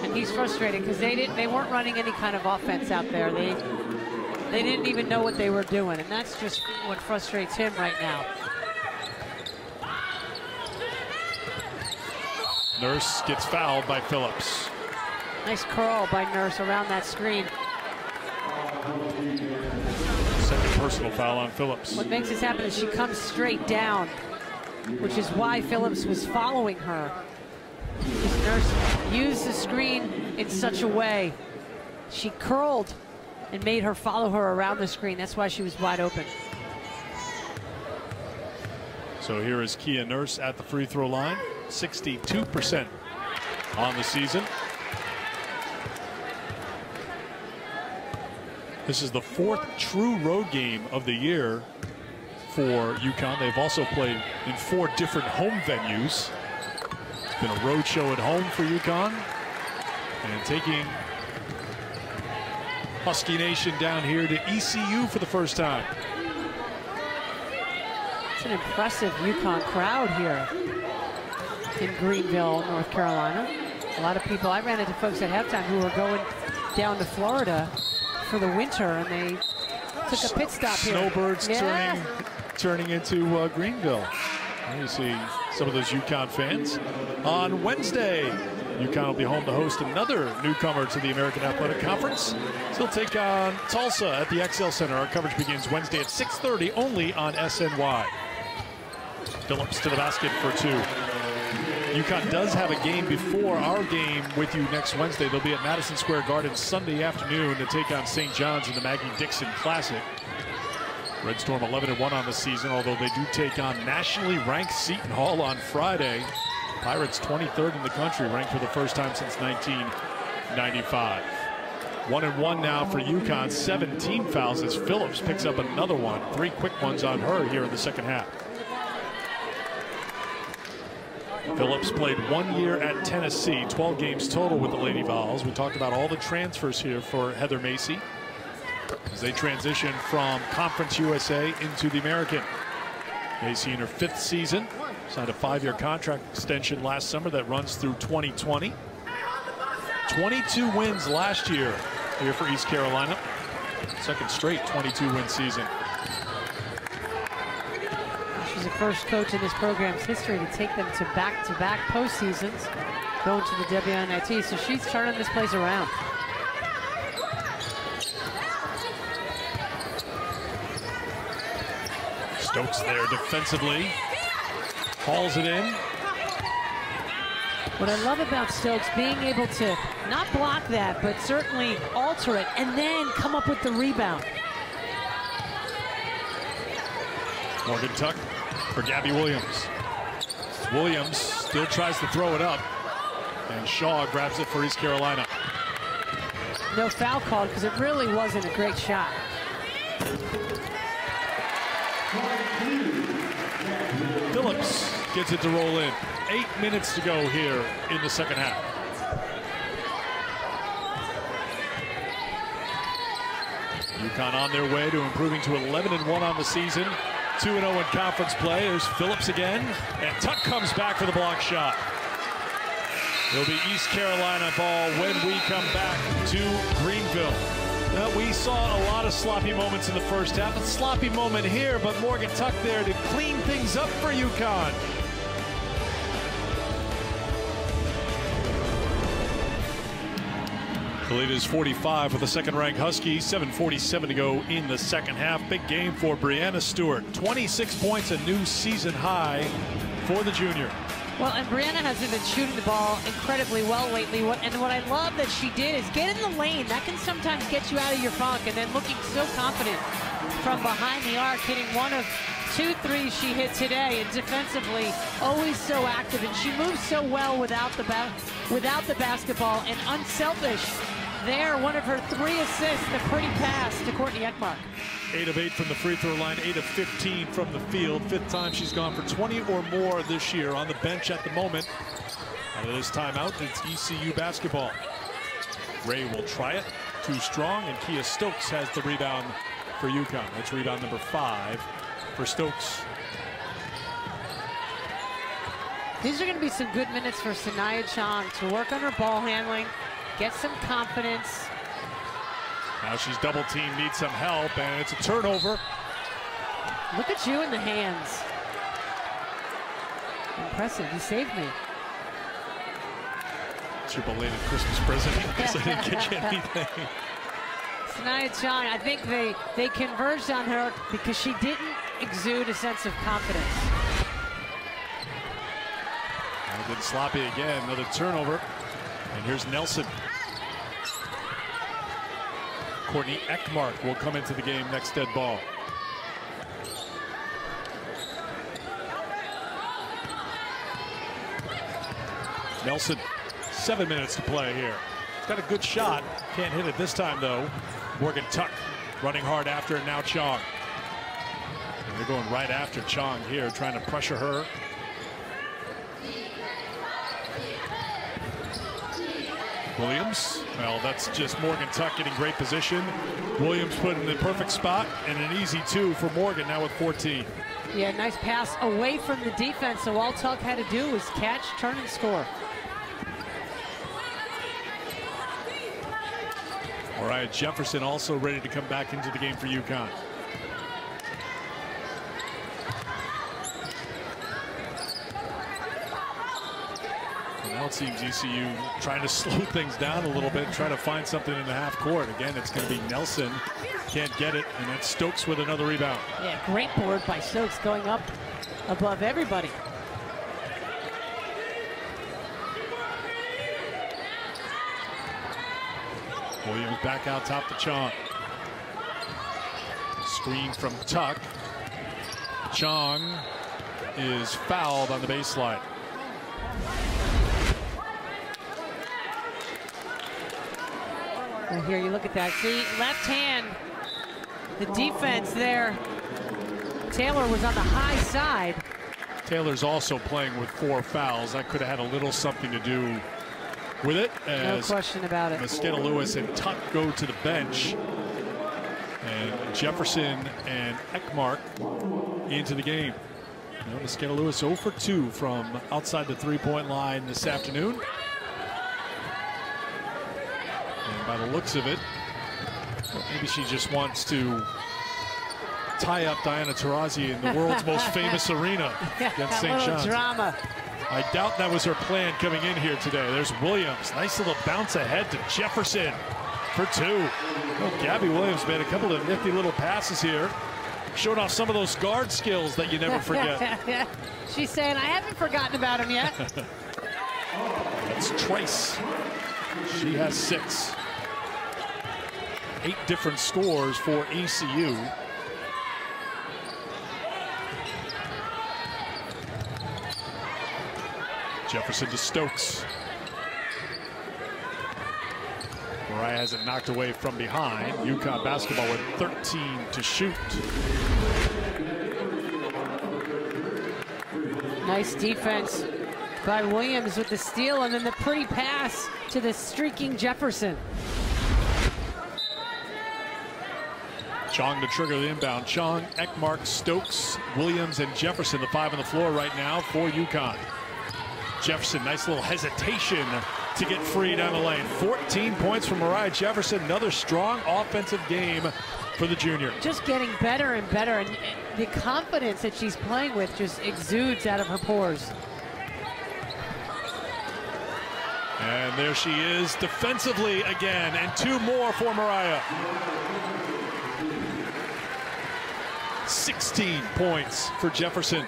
B: And he's frustrated because they weren't running any kind of offense out there. They didn't even know what they were doing, and that's just what frustrates him right now.
A: Nurse gets fouled by Phillips.
B: Nice curl by Nurse around that screen.
A: Second personal foul on Phillips.
B: What makes this happen is she comes straight down, which is why Phillips was following her. Because Nurse used the screen in such a way. She curled and made her follow her around the screen. That's why she was wide open.
A: So here is Kia Nurse at the free throw line. 62% on the season. This is the 4th true road game of the year for UConn. They've also played in 4 different home venues. It's been a road show at home for UConn. And taking Husky Nation down here to ECU for the first time.
B: It's an impressive UConn crowd here in Greenville, North Carolina. A lot of people, I ran into folks at halftime who were going down to Florida for the winter, and they took a pit stop here.
A: Snowbirds turning turning into Greenville. And you see some of those UConn fans. On Wednesday, UConn will be home to host another newcomer to the American Athletic Conference. They'll take on Tulsa at the XL Center. Our coverage begins Wednesday at 6:30 only on SNY. Phillips to the basket for 2. UConn does have a game before our game with you next Wednesday. They'll be at Madison Square Garden Sunday afternoon to take on St. John's in the Maggie Dixon Classic. Red Storm 11-1 on the season, although they do take on nationally ranked Seton Hall on Friday. Pirates 23rd in the country, ranked for the first time since 1995. 1-1 now for UConn, 17 fouls as Phillips picks up another one. 3 quick ones on her here in the second half. Phillips played 1 year at Tennessee, 12 games total with the Lady Vols. We talked about all the transfers here for Heather Macy as they transition from Conference USA into the American. Macy in her 5th season, signed a 5-year contract extension last summer that runs through 2020. 22 wins last year here for East Carolina. 2nd straight 22-win season.
B: She's the first coach in this program's history to take them to back-to-back postseasons, going to the WNIT. So she's turning this place around.
A: Stokes there defensively, hauls it in.
B: What I love about Stokes, being able to not block that, but certainly alter it and then come up with the rebound.
A: Morgan Tuck for Gabby Williams. Williams still tries to throw it up, and Shaw grabs it for East Carolina.
B: No foul called because it really wasn't a great shot.
A: Phillips gets it to roll in. 8 minutes to go here in the second half. UConn on their way to improving to 11-1 on the season. 2-0 in conference play. There's Phillips again, and Tuck comes back for the block shot. It'll be East Carolina ball when we come back to Greenville. We saw a lot of sloppy moments in the first half. A sloppy moment here, but Morgan Tuck there to clean things up for UConn. The lead is 45 for the second-ranked Huskies. 7:47 to go in the second half. Big game for Brianna Stewart. 26 points, a new season high for the junior.
B: Well, and Brianna hasn't been shooting the ball incredibly well lately. And what I love that she did is get in the lane. That can sometimes get you out of your funk. And then looking so confident from behind the arc, hitting 1 of 2 threes she hit today. And defensively, always so active. And she moves so well without the basketball and unselfish. There, one of her 3 assists, the pretty pass to Courtney Ekmark.
A: 8 of 8 from the free throw line, 8 of 15 from the field. 5th time she's gone for 20 or more this year. On the bench at the moment. Out of this timeout, it's ECU basketball. Ray will try it. Too strong, and Kia Stokes has the rebound for UConn. That's rebound number 5 for Stokes.
B: These are going to be some good minutes for Sanaya Chong to work on her ball handling, get some confidence.
A: Now she's double teamed, needs some help, and it's a turnover.
B: Look at you in the hands. Impressive, you saved me.
A: It's your belated Christmas present because I didn't get you anything.
B: Sanaya Chong, I think they converged on her because she didn't exude a sense of confidence.
A: And then sloppy again, another turnover. And here's Nelson. Courtney Ekmark will come into the game next dead ball. Nelson, 7 minutes to play here. He's got a good shot. Can't hit it this time, though. Morgan Tuck running hard after, and now Chong. And they're going right after Chong here, trying to pressure her. Williams, well, that's just Morgan Tuck getting great position. Williams put in the perfect spot, and an easy 2 for Morgan now with 14.
B: Yeah, nice pass away from the defense, so all Tuck had to do was catch, turn, and score.
A: All right, Jefferson also ready to come back into the game for UConn. Now it seems ECU trying to slow things down a little bit, trying to find something in the half court. Again, it's going to be Nelson. Can't get it, and then Stokes with another rebound.
B: Yeah, great board by Stokes, going up above everybody.
A: Williams back out top to Chong. Screen from Tuck. Chong is fouled on the baseline.
B: Well, here you look at that. See, left hand, the defense there. Taylor was on the high side.
A: Taylor's also playing with 4 fouls. That could have had a little something to do with it.
B: No question about it.
A: Mosqueda Lewis and Tuck go to the bench. And Jefferson and Ekmark into the game. You know, Mosqueda Lewis 0 for 2 from outside the 3-point line this afternoon. And by the looks of it, maybe she just wants to tie up Diana Taurasi in the world's most famous arena against St. John's.
B: Drama.
A: I doubt that was her plan coming in here today. There's Williams. Nice little bounce ahead to Jefferson for 2. Well, Gabby Williams made a couple of nifty little passes here. Showed off some of those guard skills that you never forget.
B: She's saying, I haven't forgotten about him yet.
A: That's Trice. She has 6. 8 different scores for ECU. Jefferson to Stokes. Mariah has it knocked away from behind. UConn basketball with 13 to shoot.
B: Nice defense by Williams with the steal, and then the pretty pass to the streaking Jefferson.
A: Chong to trigger the inbound. Chong, Ekmark, Stokes, Williams, and Jefferson, the 5 on the floor right now for UConn. Jefferson, nice little hesitation to get free down the lane. 14 points from Mariah Jefferson. Another strong offensive game for the junior.
B: Just getting better and better, and the confidence that she's playing with just exudes out of her pores.
A: And there she is defensively again, and 2 more for Mariah. 16 points for Jefferson.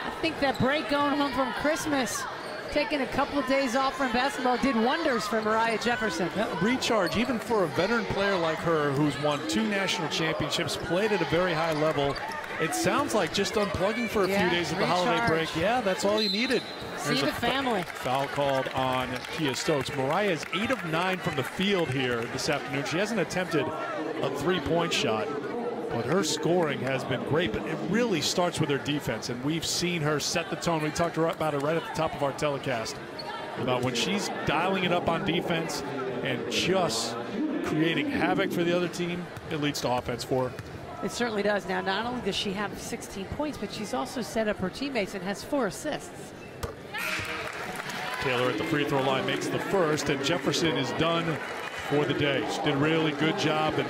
B: I think that break going home from Christmas, taking a couple of days off from basketball, did wonders for Mariah Jefferson.
A: That recharge, even for a veteran player like her who's won 2 national championships, played at a very high level. It sounds like just unplugging for a few days of the holiday break. Yeah, that's all you needed.
B: See the family.
A: Foul called on Kia Stokes. Mariah is 8 of 9 from the field here this afternoon. She hasn't attempted a 3-point shot, but her scoring has been great. But it really starts with her defense, and we've seen her set the tone. We talked about it right at the top of our telecast, about when she's dialing it up on defense and just creating havoc for the other team, it leads to offense for her.
B: It certainly does. Now, not only does she have 16 points, but she's also set up her teammates and has 4 assists.
A: Taylor at the free throw line makes the first, and Jefferson is done for the day. She did a really good job, and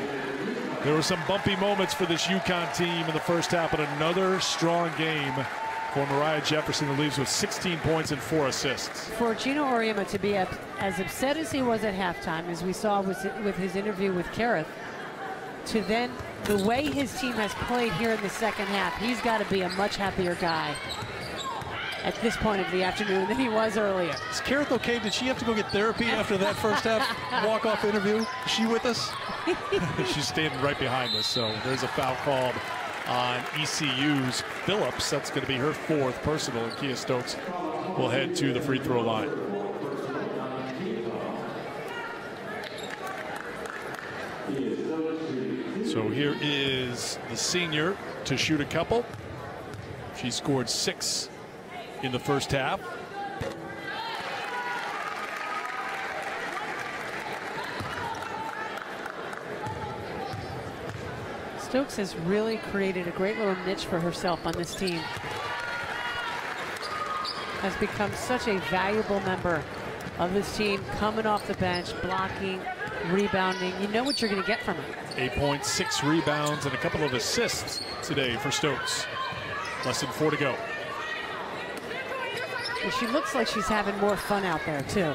A: there were some bumpy moments for this UConn team in the first half, but another strong game for Mariah Jefferson, who leaves with 16 points and 4 assists.
B: For Gino Auriemma to be as upset as he was at halftime, as we saw with his interview with Kareth, to then the way his team has played here in the second half, he's got to be a much happier guy at this point of the afternoon than he was earlier.
A: Is Kareth okay? Did she have to go get therapy after that first half walk-off interview? Is she with us? She's standing right behind us, so there's a foul called on ECU's Phillips. That's going to be her 4th personal, and Kia Stokes will head to the free throw line. So here is the senior to shoot a couple. She scored 6 in the first half.
B: Stokes has really created a great little niche for herself on this team. Has become such a valuable member of this team, coming off the bench, blocking, rebounding. You know what you're going to get from her.
A: 8 points, 6 rebounds, and a couple of assists today for Stokes. Less than 4 to go.
B: And she looks like she's having more fun out there, too.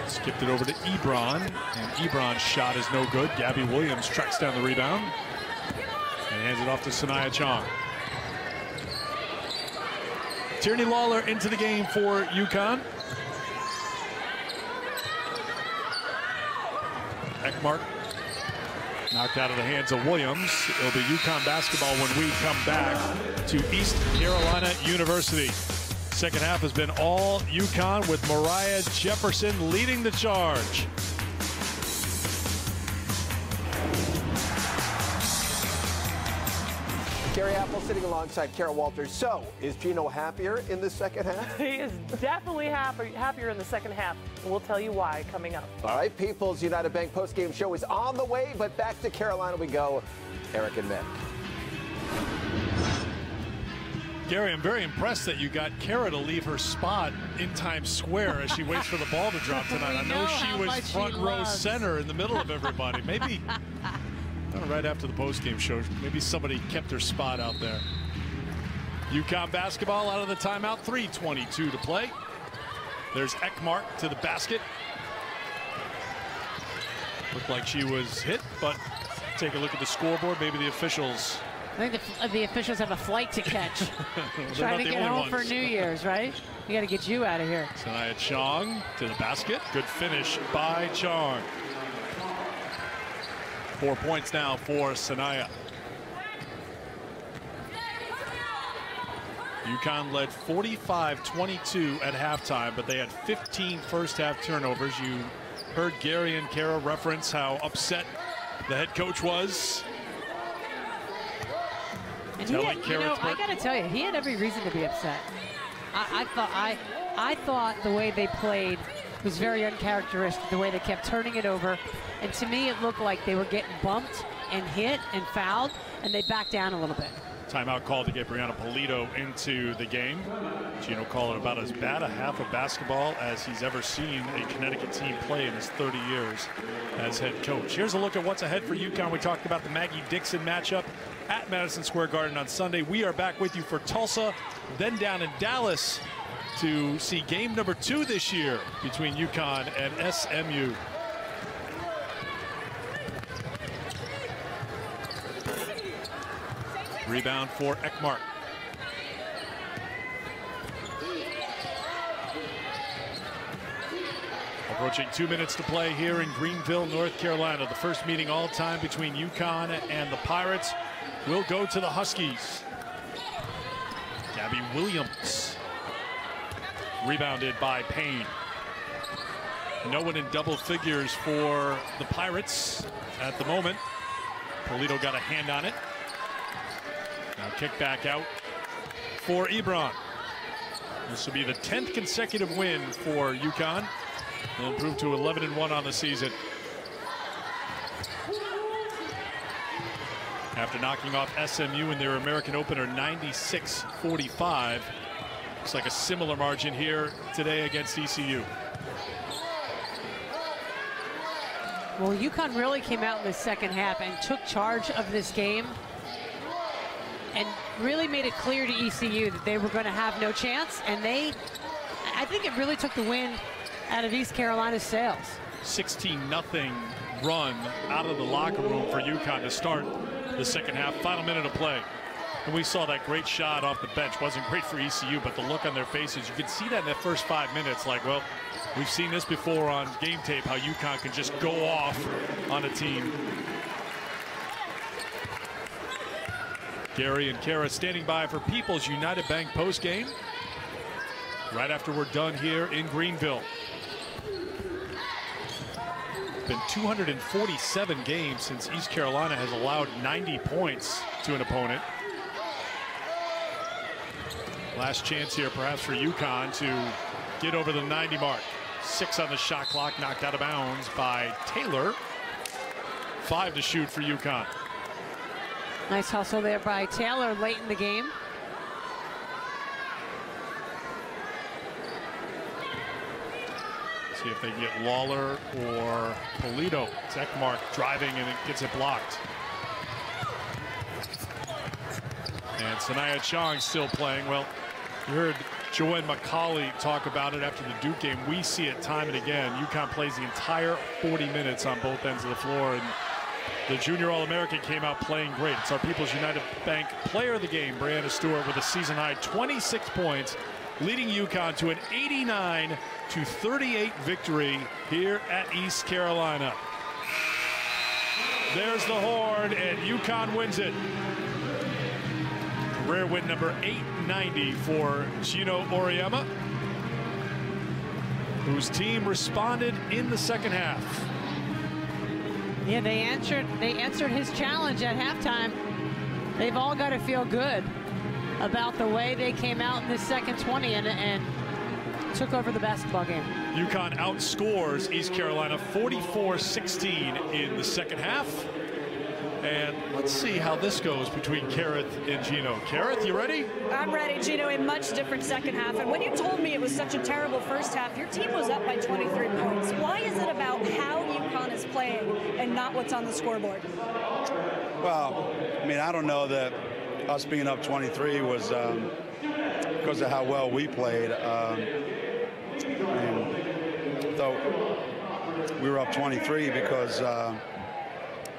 A: Skipped it over to Ebron, and Ebron's shot is no good. Gabby Williams tracks down the rebound and hands it off to Sanaya Chong. Tierney Lawler into the game for UConn. Ekmark knocked out of the hands of Williams. It'll be UConn basketball when we come back to East Carolina University. Second half has been all UConn with Mariah Jefferson leading the charge.
H: Gary Apple sitting alongside Kara Walters. So, is Gino happier in the second half?
I: He is definitely happier in the second half, and we'll tell you why coming up.
H: All right, People's United Bank postgame show is on the way, but back to Carolina we go. Eric and Mick.
A: Gary, I'm very impressed that you got Kara to leave her spot in Times Square as she waits for the ball to drop tonight. I know she was front row center in the middle of everybody. Maybe right after the postgame show, maybe somebody kept her spot out there. UConn basketball out of the timeout, 3:22 to play. There's Ekmark to the basket. Looked like she was hit, but take a look at the scoreboard. Maybe the officials.
B: I think the officials have a flight to catch. Trying to get home for New Year's, right? We got to get you out of here.
A: Sanaya Chong to the basket. Good finish by Chong. 4 points now for Sanaya. UConn led 45-22 at halftime, but they had 15 first half turnovers. You heard Gary and Kara reference how upset the head coach was.
B: And I got to tell you, he had every reason to be upset. I thought the way they played was very uncharacteristic, the way they kept turning it over. And to me, it looked like they were getting bumped and hit and fouled, and they backed down a little bit.
A: Timeout called to get Brianna Polito into the game. Gino called it about as bad a half of basketball as he's ever seen a Connecticut team play in his 30 years as head coach. Here's a look at what's ahead for UConn. We talked about the Maggie Dixon matchup at Madison Square Garden on Sunday. We are back with you for Tulsa, then down in Dallas to see game number 2 this year between UConn and SMU. Rebound for Ekmark. Approaching 2 minutes to play here in Greenville, North Carolina. The first meeting all time between UConn and the Pirates will go to the Huskies. Gabby Williams. Rebounded by Payne. No one in double figures for the Pirates at the moment. Polito got a hand on it. Now kick back out for Ebron. This will be the 10th consecutive win for UConn. They'll improve to 11-1 on the season. After knocking off SMU in their American opener 96-45. Looks like a similar margin here today against ECU.
B: Well, UConn really came out in the second half and took charge of this game and really made it clear to ECU that they were going to have no chance. And I think it really took the wind out of East Carolina's sails.
A: 16-0 run out of the locker room for UConn to start the second half. Final minute of play. And we saw that great shot off the bench. Wasn't great for ECU, but the look on their faces, you can see that in the first 5 minutes. Like, well, we've seen this before on game tape, how UConn can just go off on a team. Gary and Kara standing by for People's United Bank postgame right after we're done here in Greenville. Been 247 games since East Carolina has allowed 90 points to an opponent. Last chance here perhaps for UConn to get over the 90 mark. 6 on the shot clock, knocked out of bounds by Taylor. 5 to shoot for UConn.
B: Nice hustle there by Taylor late in the game.
A: See if they can get Lawler or Polito. Ekmark driving and it gets it blocked. And Sanaya Chong still playing. Well, you heard Joanne McCauley talk about it after the Duke game. We see it time and again. UConn plays the entire 40 minutes on both ends of the floor. And the junior All-American came out playing great. It's our People's United Bank player of the game, Brianna Stewart, with a season-high 26 points, leading UConn to an 89-38 victory here at East Carolina. There's the horn, and UConn wins it. Career win number 890 for Gino Auriemma, whose team responded in the second half.
B: Yeah, they answered his challenge at halftime. They've all got to feel good about the way they came out in the second 20 and took over the basketball game.
A: UConn outscores East Carolina 44-16 in the second half. And let's see how this goes between Kareth and Gino. Kareth, you ready?
C: I'm ready, Gino. A much different second half. And when you told me it was such a terrible first half, your team was up by 23 points. Why is it about how UConn is playing and not what's on the scoreboard?
D: Well, I mean, I don't know that us being up 23 was because of how well we played. Though we were up 23 because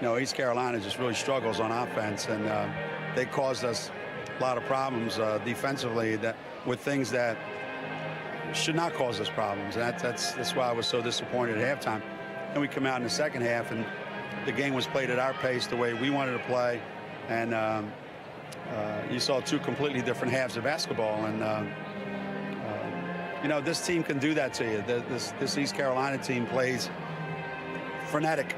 D: you know, East Carolina just really struggles on offense, and they caused us a lot of problems defensively with things that should not cause us problems. And that's why I was so disappointed at halftime. And we come out in the second half, and the game was played at our pace, the way we wanted to play, and you saw two completely different halves of basketball. And you know, this team can do that to you. This East Carolina team plays frenetic.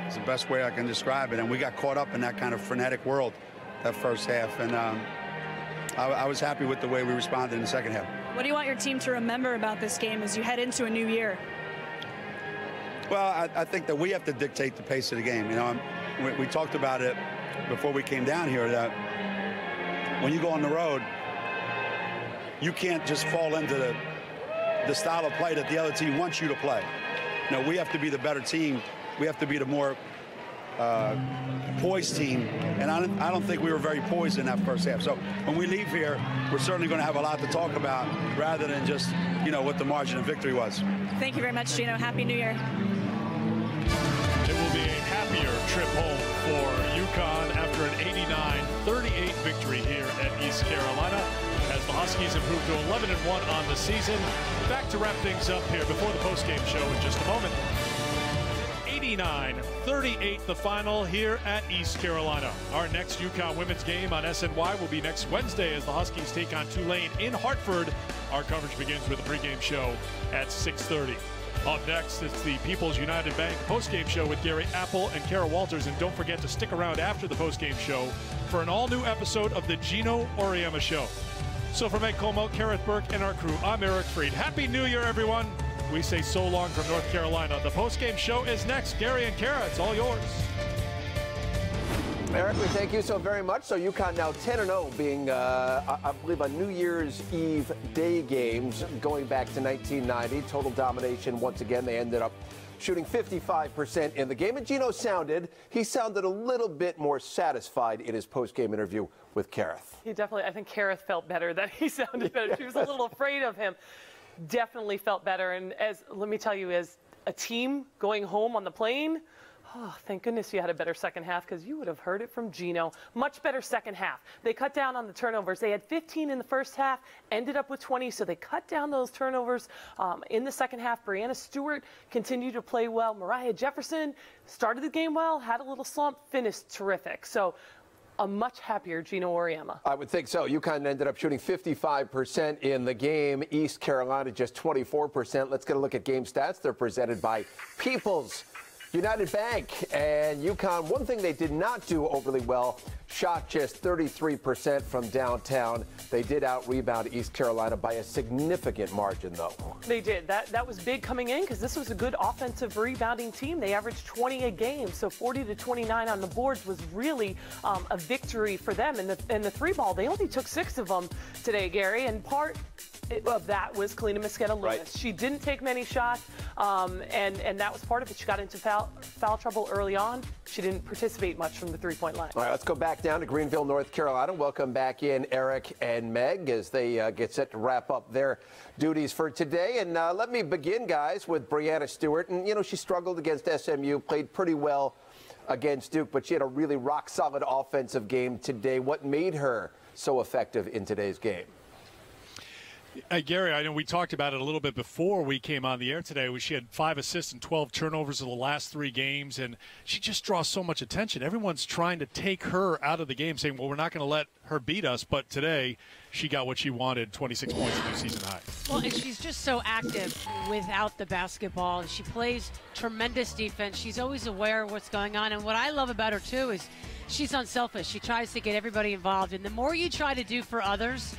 D: It's the best way I can describe it, and we got caught up in that kind of frenetic world that first half, and I was happy with the way we responded in the second half.
C: What do you want your team to remember about this game as you head into a new year?
D: Well, I think that we have to dictate the pace of the game. You know, we talked about it before we came down here, that when you go on the road, you can't just fall into the style of play that the other team wants you to play. You know, we have to be the better team. We have to be the more poised team, and I don't think we were very poised in that first half. So when we leave here, we're certainly going to have a lot to talk about rather than just, you know, what the margin of victory was.
C: Thank you very much, Gino. Happy New Year.
A: It will be a happier trip home for UConn after an 89-38 victory here at East Carolina, as the Huskies improved to 11-1 on the season. Back to wrap things up here before the postgame show in just a moment. 89-38 the final here at East Carolina. Our next UConn women's game on SNY will be next Wednesday as the Huskies take on Tulane in Hartford. Our coverage begins with a pregame show at 6:30. Up next, it's the People's United Bank postgame show with Gary Apple and Kara Walters. And don't forget to stick around after the postgame show for an all-new episode of the Gino Auriemma Show. So for Meg Como, Kareth Burke, and our crew, I'm Eric Freed. Happy New Year, everyone. We say so long from North Carolina. The postgame show is next. Gary and Kara, it's all yours.
H: Eric, we thank you so very much. So UConn now 10-0, being, I believe, on New Year's Eve day games going back to 1990. Total domination once again. They ended up shooting 55% in the game. And Gino sounded a little bit more satisfied in his post-game interview with Kareth.
I: He definitely, I think Kareth felt better, that he sounded better. She was a little afraid of him. Definitely felt better. And let me tell you, as a team going home on the plane, oh, thank goodness you had a better second half, because you would have heard it from Gino. Much better second half. They cut down on the turnovers. They had 15 in the first half, ended up with 20, so they cut down those turnovers in the second half. Brianna Stewart continued to play well. Mariah Jefferson started the game well, had a little slump, finished terrific. So a much happier Gino Auriemma.
H: I would think so. UConn ended up shooting 55% in the game. East Carolina just 24%. Let's get a look at game stats. They're presented by People's United Bank. And UConn, one thing they did not do overly well, shot just 33% from downtown. They did out-rebound East Carolina by a significant margin, though.
I: They did. That was big coming in, because this was a good offensive rebounding team. They averaged 20 a game, so 40-29 on the boards was really a victory for them. And the three ball, they only took 6 of them today, Gary, and part of that was Kalina Mosqueda-Lewis.
H: Right.
I: She didn't take many shots. And that was part of it. She got into foul trouble early on. She didn't participate much from the three-point line.
H: All right, let's go back down to Greenville, North Carolina. Welcome back in Eric and Meg as they get set to wrap up their duties for today. And let me begin, guys, with Breanna Stewart. And, you know, she struggled against SMU, played pretty well against Duke, but she had a really rock-solid offensive game today. What made her so effective in today's game?
A: Gary, I know we talked about it a little bit before we came on the air today. She had 5 assists and 12 turnovers in the last 3 games, and she just draws so much attention. Everyone's trying to take her out of the game, saying, well, we're not going to let her beat us. But today, she got what she wanted, 26 points, new season high.
B: Well, and she's just so active without the basketball. She plays tremendous defense. She's always aware of what's going on. And what I love about her, too, is she's unselfish. She tries to get everybody involved. And the more you try to do for others,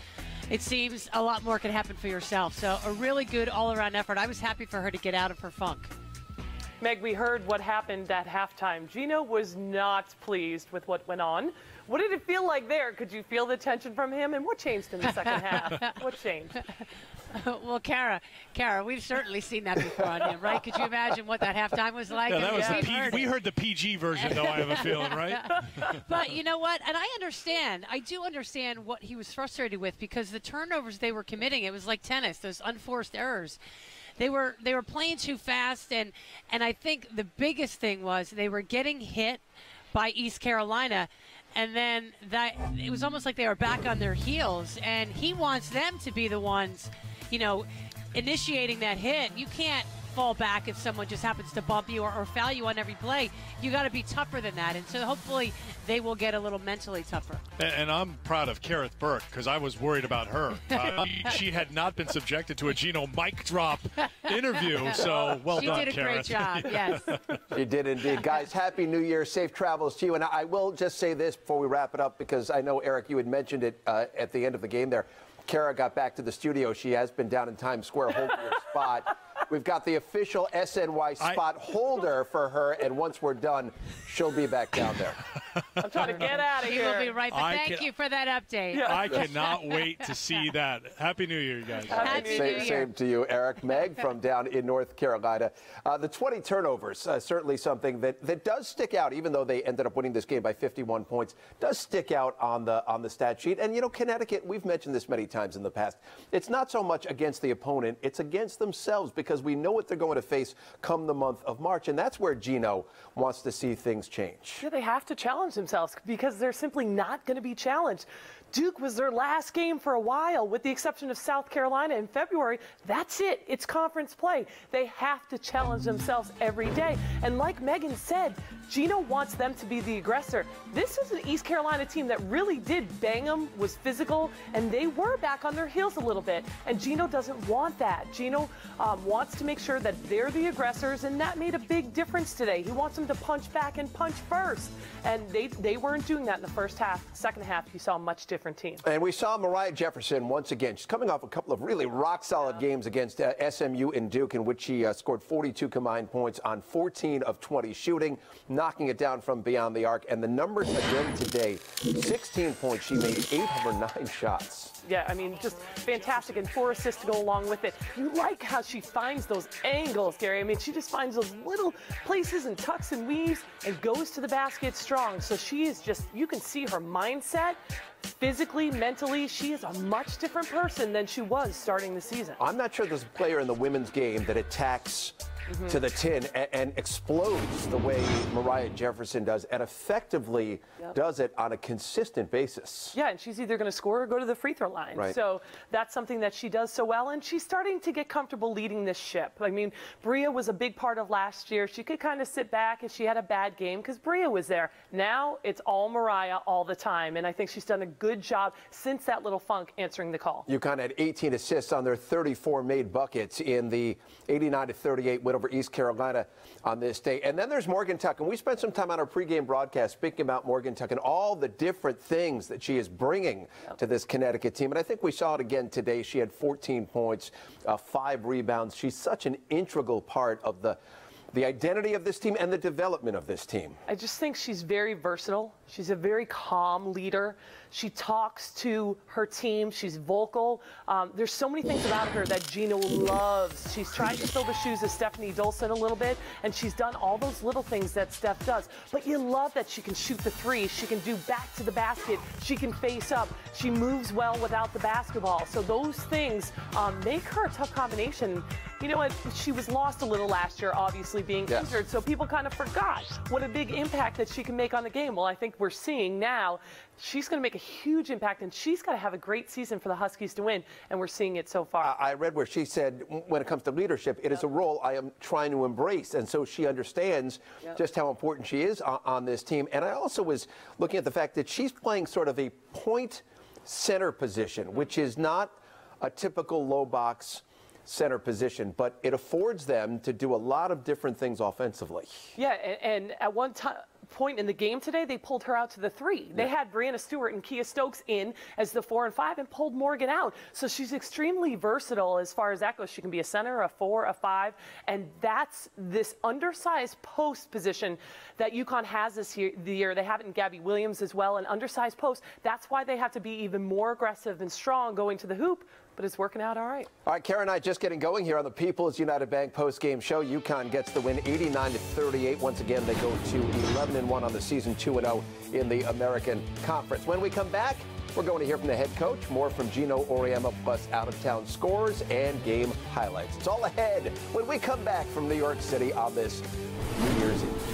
B: it seems a lot more can happen for yourself. So a really good all-around effort. I was happy for her to get out of her funk.
I: Meg, we heard what happened at halftime. Gino was not pleased with what went on. What did it feel like there? Could you feel the tension from him? And what changed in the second half? What changed?
B: Well, Kara, we've certainly seen that before on him, right? Could you imagine what that halftime was like?
A: Yeah, that was we heard the PG version, though, I have a feeling, right?
B: But you know what? And I do understand what he was frustrated with, because the turnovers they were committing, it was like tennis, those unforced errors. They were playing too fast, and I think the biggest thing was they were getting hit by East Carolina. And then it was almost like they were back on their heels, and he wants them to be the ones, you know, initiating that hit. You can't fall back if someone just happens to bump you or foul you on every play. You got to be tougher than that, and so hopefully they will get a little mentally tougher.
A: And I'm proud of Kareth Burke, because I was worried about her. She had not been subjected to a Gino mic drop interview, so well done, Kareth.
B: She did a great job, yes.
H: She did indeed. Guys, Happy New Year. Safe travels to you. And I will just say this before we wrap it up, because I know, Eric, you had mentioned it at the end of the game there. Kara got back to the studio. She has been down in Times Square holding her spot. We've got the official SNY spot holder for her, and once we're done, she'll be back down there.
I: I'm trying to get out of here.
B: He will be right back. Thank you for that update.
I: Yeah.
A: I cannot wait to see that. Happy New Year, you guys.
B: Happy New Year.
H: Same to you, Eric. Meg from down in North Carolina. The 20 turnovers, certainly something that does stick out, even though they ended up winning this game by 51 points, does stick out on the stat sheet. And, you know, Connecticut, we've mentioned this many times in the past, it's not so much against the opponent, it's against themselves, because we know what they're going to face come the month of March, and that's where Gino wants to see things change.
I: Yeah, they have to challenge themselves, because they're simply not going to be challenged. Duke was their last game for a while, with the exception of South Carolina in February. That's it. It's conference play. They have to challenge themselves every day. And like Megan said, Gino wants them to be the aggressor. This is an East Carolina team that really did bang them, was physical, and they were back on their heels a little bit. And Gino doesn't want that. Gino wants to make sure that they're the aggressors, and that made a big difference today. He wants them to punch back and punch first. And they weren't doing that in the first half. Second half, you saw a much different team.
H: And we saw Mariah Jefferson once again. She's coming off a couple of really rock-solid games against SMU and Duke, in which she scored 42 combined points on 14 of 20 shooting, knocking it down from beyond the arc. And the numbers again today, 16 points. She made 8 of her 9 shots.
I: Yeah, I mean, just fantastic, and 4 assists to go along with it. You like how she finds those angles, Gary. I mean, she just finds those little places and tucks and weaves and goes to the basket strong. So she is just, you can see her mindset. Physically, mentally, she is a much different person than she was starting the season.
H: I'm not sure there's a player in the women's game that attacks to the tin and explodes the way Mariah Jefferson does, and effectively does it on a consistent basis.
I: Yeah, and she's either going to score or go to the free throw line.
H: Right.
I: So that's something that she does so well, and she's starting to get comfortable leading this ship. I mean, Bria was a big part of last year. She could kind of sit back if she had a bad game because Bria was there. Now it's all Mariah all the time, and I think she's done a good job since that little funk answering the call.
H: UConn had 18 assists on their 34 made buckets in the 89-38 win over East Carolina on this day. And then there's Morgan Tuck, and we spent some time on our pregame broadcast speaking about Morgan Tuck and all the different things that she is bringing to this Connecticut team. And I think we saw it again today. She had 14 points, 5 rebounds. She's such an integral part of the identity of this team and the development of this team.
I: I just think she's very versatile. She's a very calm leader. She talks to her team. She's vocal. There's so many things about her that Gino loves. She's tried to fill the shoes of Stephanie Dolson a little bit, and she's done all those little things that Steph does. But you love that she can shoot the three. She can do back to the basket. She can face up. She moves well without the basketball. So those things make her a tough combination. You know what? She was lost a little last year, obviously being injured, so people kind of forgot what a big impact that she can make on the game. Well, I think we're seeing now she's going to make a huge impact, and she's got to have a great season for the Huskies to win, and we're seeing it so far.
H: I read where she said, when it comes to leadership, it is a role I am trying to embrace, and so she understands just how important she is on this team. And I also was looking at the fact that she's playing sort of a point center position, which is not a typical low box center position, but it affords them to do a lot of different things offensively.
I: Yeah, and at one point in the game today, they pulled her out to the three. They had Brianna Stewart and Kia Stokes in as the 4 and 5 and pulled Morgan out. So she's extremely versatile as far as that goes. She can be a center, a 4, a 5, and that's this undersized post position that UConn has this year. They have it in Gabby Williams as well, an undersized post. That's why they have to be even more aggressive and strong going to the hoop. But it's working out all right.
H: All right, Kara and I just getting going here on the People's United Bank post-game show. UConn gets the win 89-38. Once again, they go to 11-1 on the season, 2-0 in the American Conference. When we come back, we're going to hear from the head coach, more from Gino Auriemma, plus out-of-town scores and game highlights. It's all ahead when we come back from New York City on this New Year's Eve.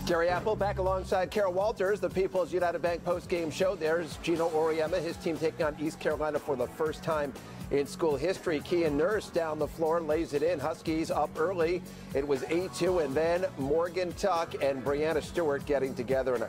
H: Gary Apple back alongside Carol Walters, the People's United Bank post-game show. There's Gino Auriemma, his team taking on East Carolina for the first time in school history. Kia Nurse down the floor, lays it in. Huskies up early. It was 8-2, and then Morgan Tuck and Brianna Stewart getting together in a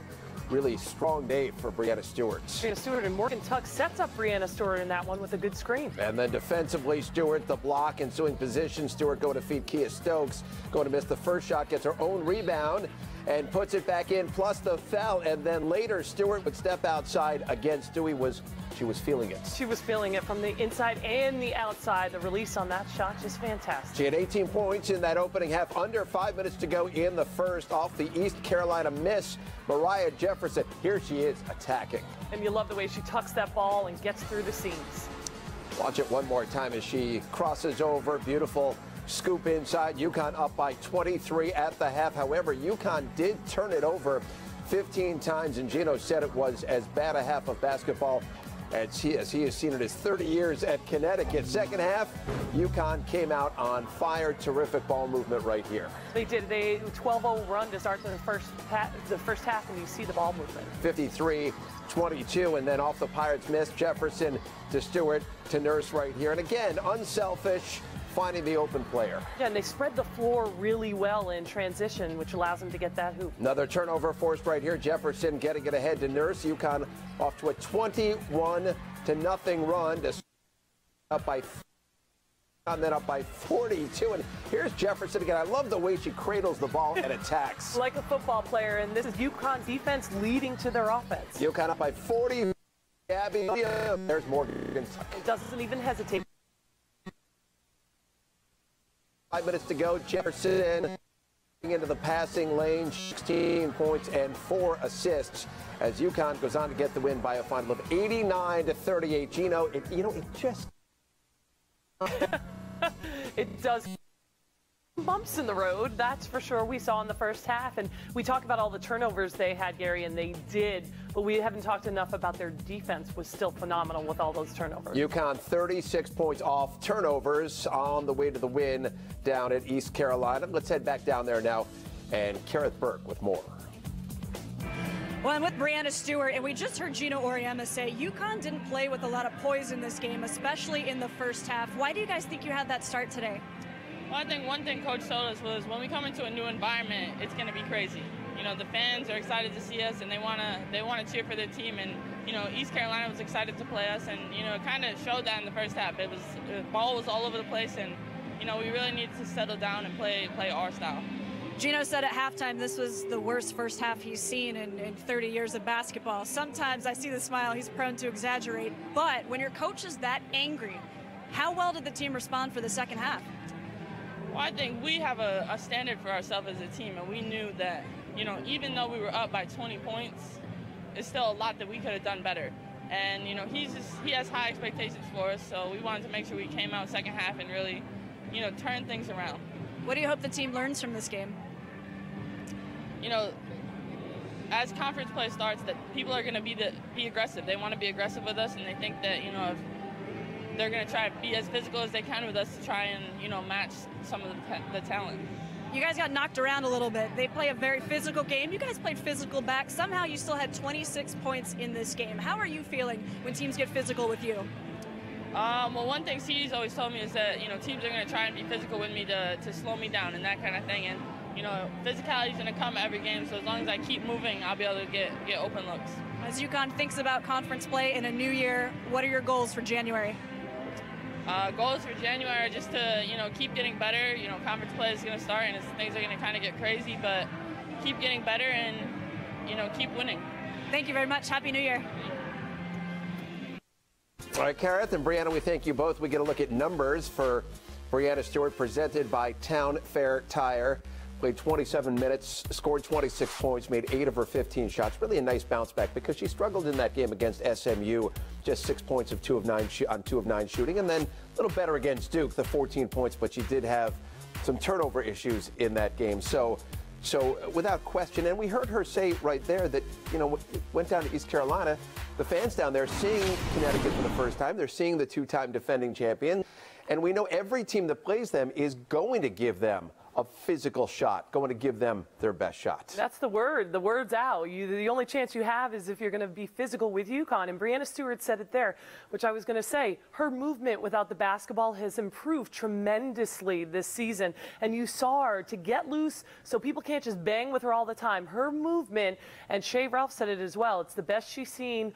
H: really strong day for Brianna Stewart.
I: Brianna Stewart and Morgan Tuck sets up Brianna Stewart in that one with a good screen.
H: And then defensively, Stewart, the block, ensuing position. Stewart going to feed Kia Stokes. Going to miss the first shot, gets her own rebound and puts it back in, plus the foul. And then later, Stewart would step outside again. Stewie she was feeling it.
I: She was feeling it from the inside and the outside. The release on that shot, just fantastic.
H: She had 18 points in that opening half, under 5 minutes to go in the first. Off the East Carolina miss, Mariah Jefferson, here she is attacking.
I: And you love the way she tucks that ball and gets through the seams.
H: Watch it one more time as she crosses over. Beautiful scoop inside. UConn up by 23 at the half. However, UConn did turn it over 15 times, and Gino said it was as bad a half of basketball as he has seen in his 30 years at Connecticut. Second half, UConn came out on fire. Terrific ball movement right here.
I: They did. They 12-0 run to start the first half, and you see the ball movement.
H: 53-22, and then off the Pirates miss, Jefferson to Stewart to Nurse right here. And again, unselfish, finding the open player.
I: Yeah, and they spread the floor really well in transition, which allows them to get that hoop.
H: Another turnover forced right here. Jefferson getting it ahead to Nurse. UConn off to a 21-0 run to up by and then up by 42. And here's Jefferson again. I love the way she cradles the ball and attacks.
I: Like a football player, and this is UConn's defense leading to their offense.
H: UConn up by 40. Gabby, there's Morgan.
I: It doesn't even hesitate.
H: 5 minutes to go. Jefferson into the passing lane, 16 points and 4 assists as UConn goes on to get the win by a final of 89-38. Gino, it just
I: it does. Bumps in the road, that's for sure. We saw in the first half, and we talk about all the turnovers they had, Gary, and they did, but we haven't talked enough about their defense was still phenomenal with all those turnovers.
H: UConn 36 points off turnovers on the way to the win down at East Carolina. Let's head back down there now, and Kareth Burke with more.
C: Well, I'm with Brianna Stewart, and we just heard Gino Auriemma say UConn didn't play with a lot of poise in this game, especially in the first half. Why do you guys think you had that start today?
K: Well, I think one thing Coach told us was when we come into a new environment, it's going to be crazy. You know, the fans are excited to see us, and they want to cheer for their team. And you know, East Carolina was excited to play us, and you know, it kind of showed that in the first half. The ball was all over the place, and you know, we really needed to settle down and play our style.
C: Gino said at halftime this was the worst first half he's seen in 30 years of basketball. Sometimes I see the smile, he's prone to exaggerate. But when your coach is that angry, how well did the team respond for the second half?
K: Well, I think we have a standard for ourselves as a team, and we knew that, you know, even though we were up by 20 points, it's still a lot that we could have done better. And, you know, he has high expectations for us, so we wanted to make sure we came out second half and really, you know, turn things around.
C: What do you hope the team learns from this game?
K: You know, as conference play starts, that people are going to be aggressive. They want to be aggressive with us, and they think that, you know, if they're going to try to be as physical as they can with us to try and, you know, match some of the talent.
C: You guys got knocked around a little bit. They play a very physical game. You guys played physical back. Somehow you still had 26 points in this game. How are you feeling when teams get physical with you?
K: Well, one thing C's always told me is that, you know, teams are going to try and be physical with me to slow me down and that kind of thing. And, you know, physicality is going to come every game. So as long as I keep moving, I'll be able to get open looks.
C: As UConn thinks about conference play in a new year, what are your goals for January?
K: Goals for January are just to, you know, keep getting better. You know, conference play is going to start and things are going to kind of get crazy, but keep getting better and, you know, keep winning.
C: Thank you very much. Happy New Year.
H: All right, Kareth and Brianna, we thank you both. We get a look at numbers for Brianna Stewart, presented by Town Fair Tire. Played 27 minutes, scored 26 points, made 8 of her 15 shots. Really a nice bounce back because she struggled in that game against SMU. Just 6 points of 2 of 9 on 2 of 9 shooting, and then a little better against Duke, the 14 points, but she did have some turnover issues in that game. So without question, and we heard her say right there that, you know, went down to East Carolina. The fans down there seeing Connecticut for the first time. They're seeing the 2-time defending champion, and we know every team that plays them is going to give them a physical shot, going to give them their best shot.
I: That's the word. The word's out. The only chance you have is if you're going to be physical with UConn. And Brianna Stewart said it there, which I was going to say. Her movement without the basketball has improved tremendously this season. And you saw her to get loose so people can't just bang with her all the time. Her movement, and Shea Ralph said it as well, it's the best she's seen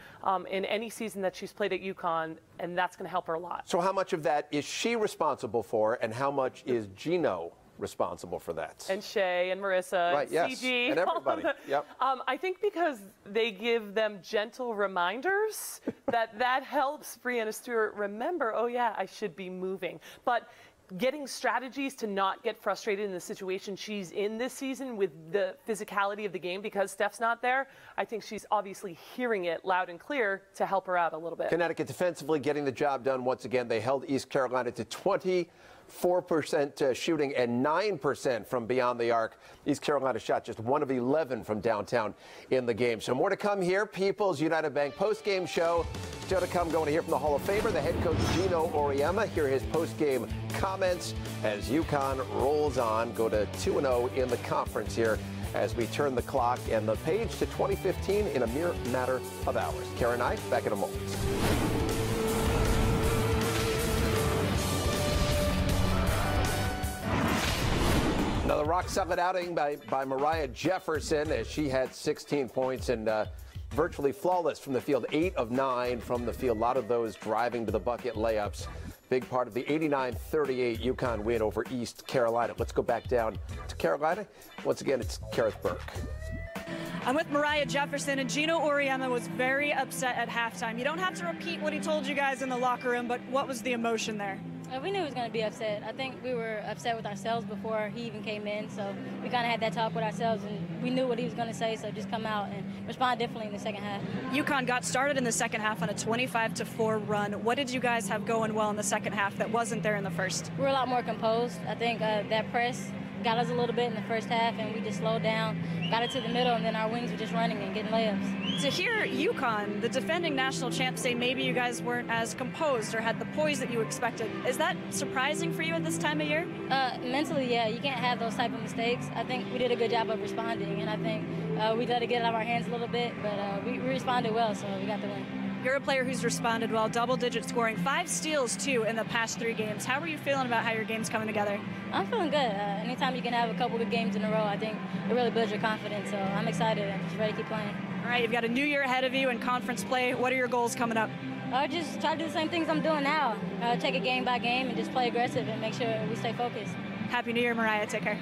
I: in any season that she's played at UConn. And that's going to help her a lot.
H: So how much of that is she responsible for, and how much is Gino responsible for that?
I: And Shay and Marissa,
H: right,
I: and
H: yes,
I: CG.
H: and everybody. Yep.
I: I think because they give them gentle reminders that helps Brianna Stewart remember, oh yeah, I should be moving. But getting strategies to not get frustrated in the situation she's in this season with the physicality of the game because Steph's not there, I think she's obviously hearing it loud and clear to help her out a little bit.
H: Connecticut defensively getting the job done once again. They held East Carolina to 24% shooting and 9% from beyond the arc. East Carolina shot just 1 of 11 from downtown in the game. So more to come here. People's United Bank post-game show. Still to come, going to hear from the Hall of Famer, the head coach Gino Auriemma. Hear his post-game comments as UConn rolls on. Go to 2-0 in the conference here as we turn the clock and the page to 2015 in a mere matter of hours. Karen and I back in a moment. Another rock-solid outing by Mariah Jefferson as she had 16 points and virtually flawless from the field, 8 of 9 from the field. A lot of those driving to the bucket layups. Big part of the 89-38 UConn win over East Carolina. Let's go back down to Carolina. Once again, it's Kareth Burke.
C: I'm with Mariah Jefferson, and Gino Auriemma was very upset at halftime. You don't have to repeat what he told you guys in the locker room, but what was the emotion there?
L: We knew he was going to be upset. I think we were upset with ourselves before he even came in, so we kind of had that talk with ourselves, and we knew what he was going to say, so just come out and respond differently in the second half.
C: UConn got started in the second half on a 25-4 run. What did you guys have going well in the second half that wasn't there in the first?
L: We were a lot more composed. I think that press got us a little bit in the first half, and we just slowed down, got it to the middle, and then our wings were just running and getting layups.
C: To hear UConn, the defending national champs, say maybe you guys weren't as composed or had the poise that you expected, is that surprising for you at this time of year?
L: Mentally, yeah. You can't have those type of mistakes. I think we did a good job of responding, and I think we let it get out of our hands a little bit, but we responded well, so we got the win.
C: You're a player who's responded well, double-digit scoring, 5 steals, too, in the past 3 games. How are you feeling about how your game's coming together?
L: I'm feeling good. Anytime you can have a couple good games in a row, I think it really builds your confidence. So I'm excited and just ready to keep playing.
C: All right, you've got a new year ahead of you in conference play. What are your goals coming up?
L: Just try to do the same things I'm doing now. Take it game by game and just play aggressive and make sure we stay focused.
C: Happy New Year, Mariah. Take care.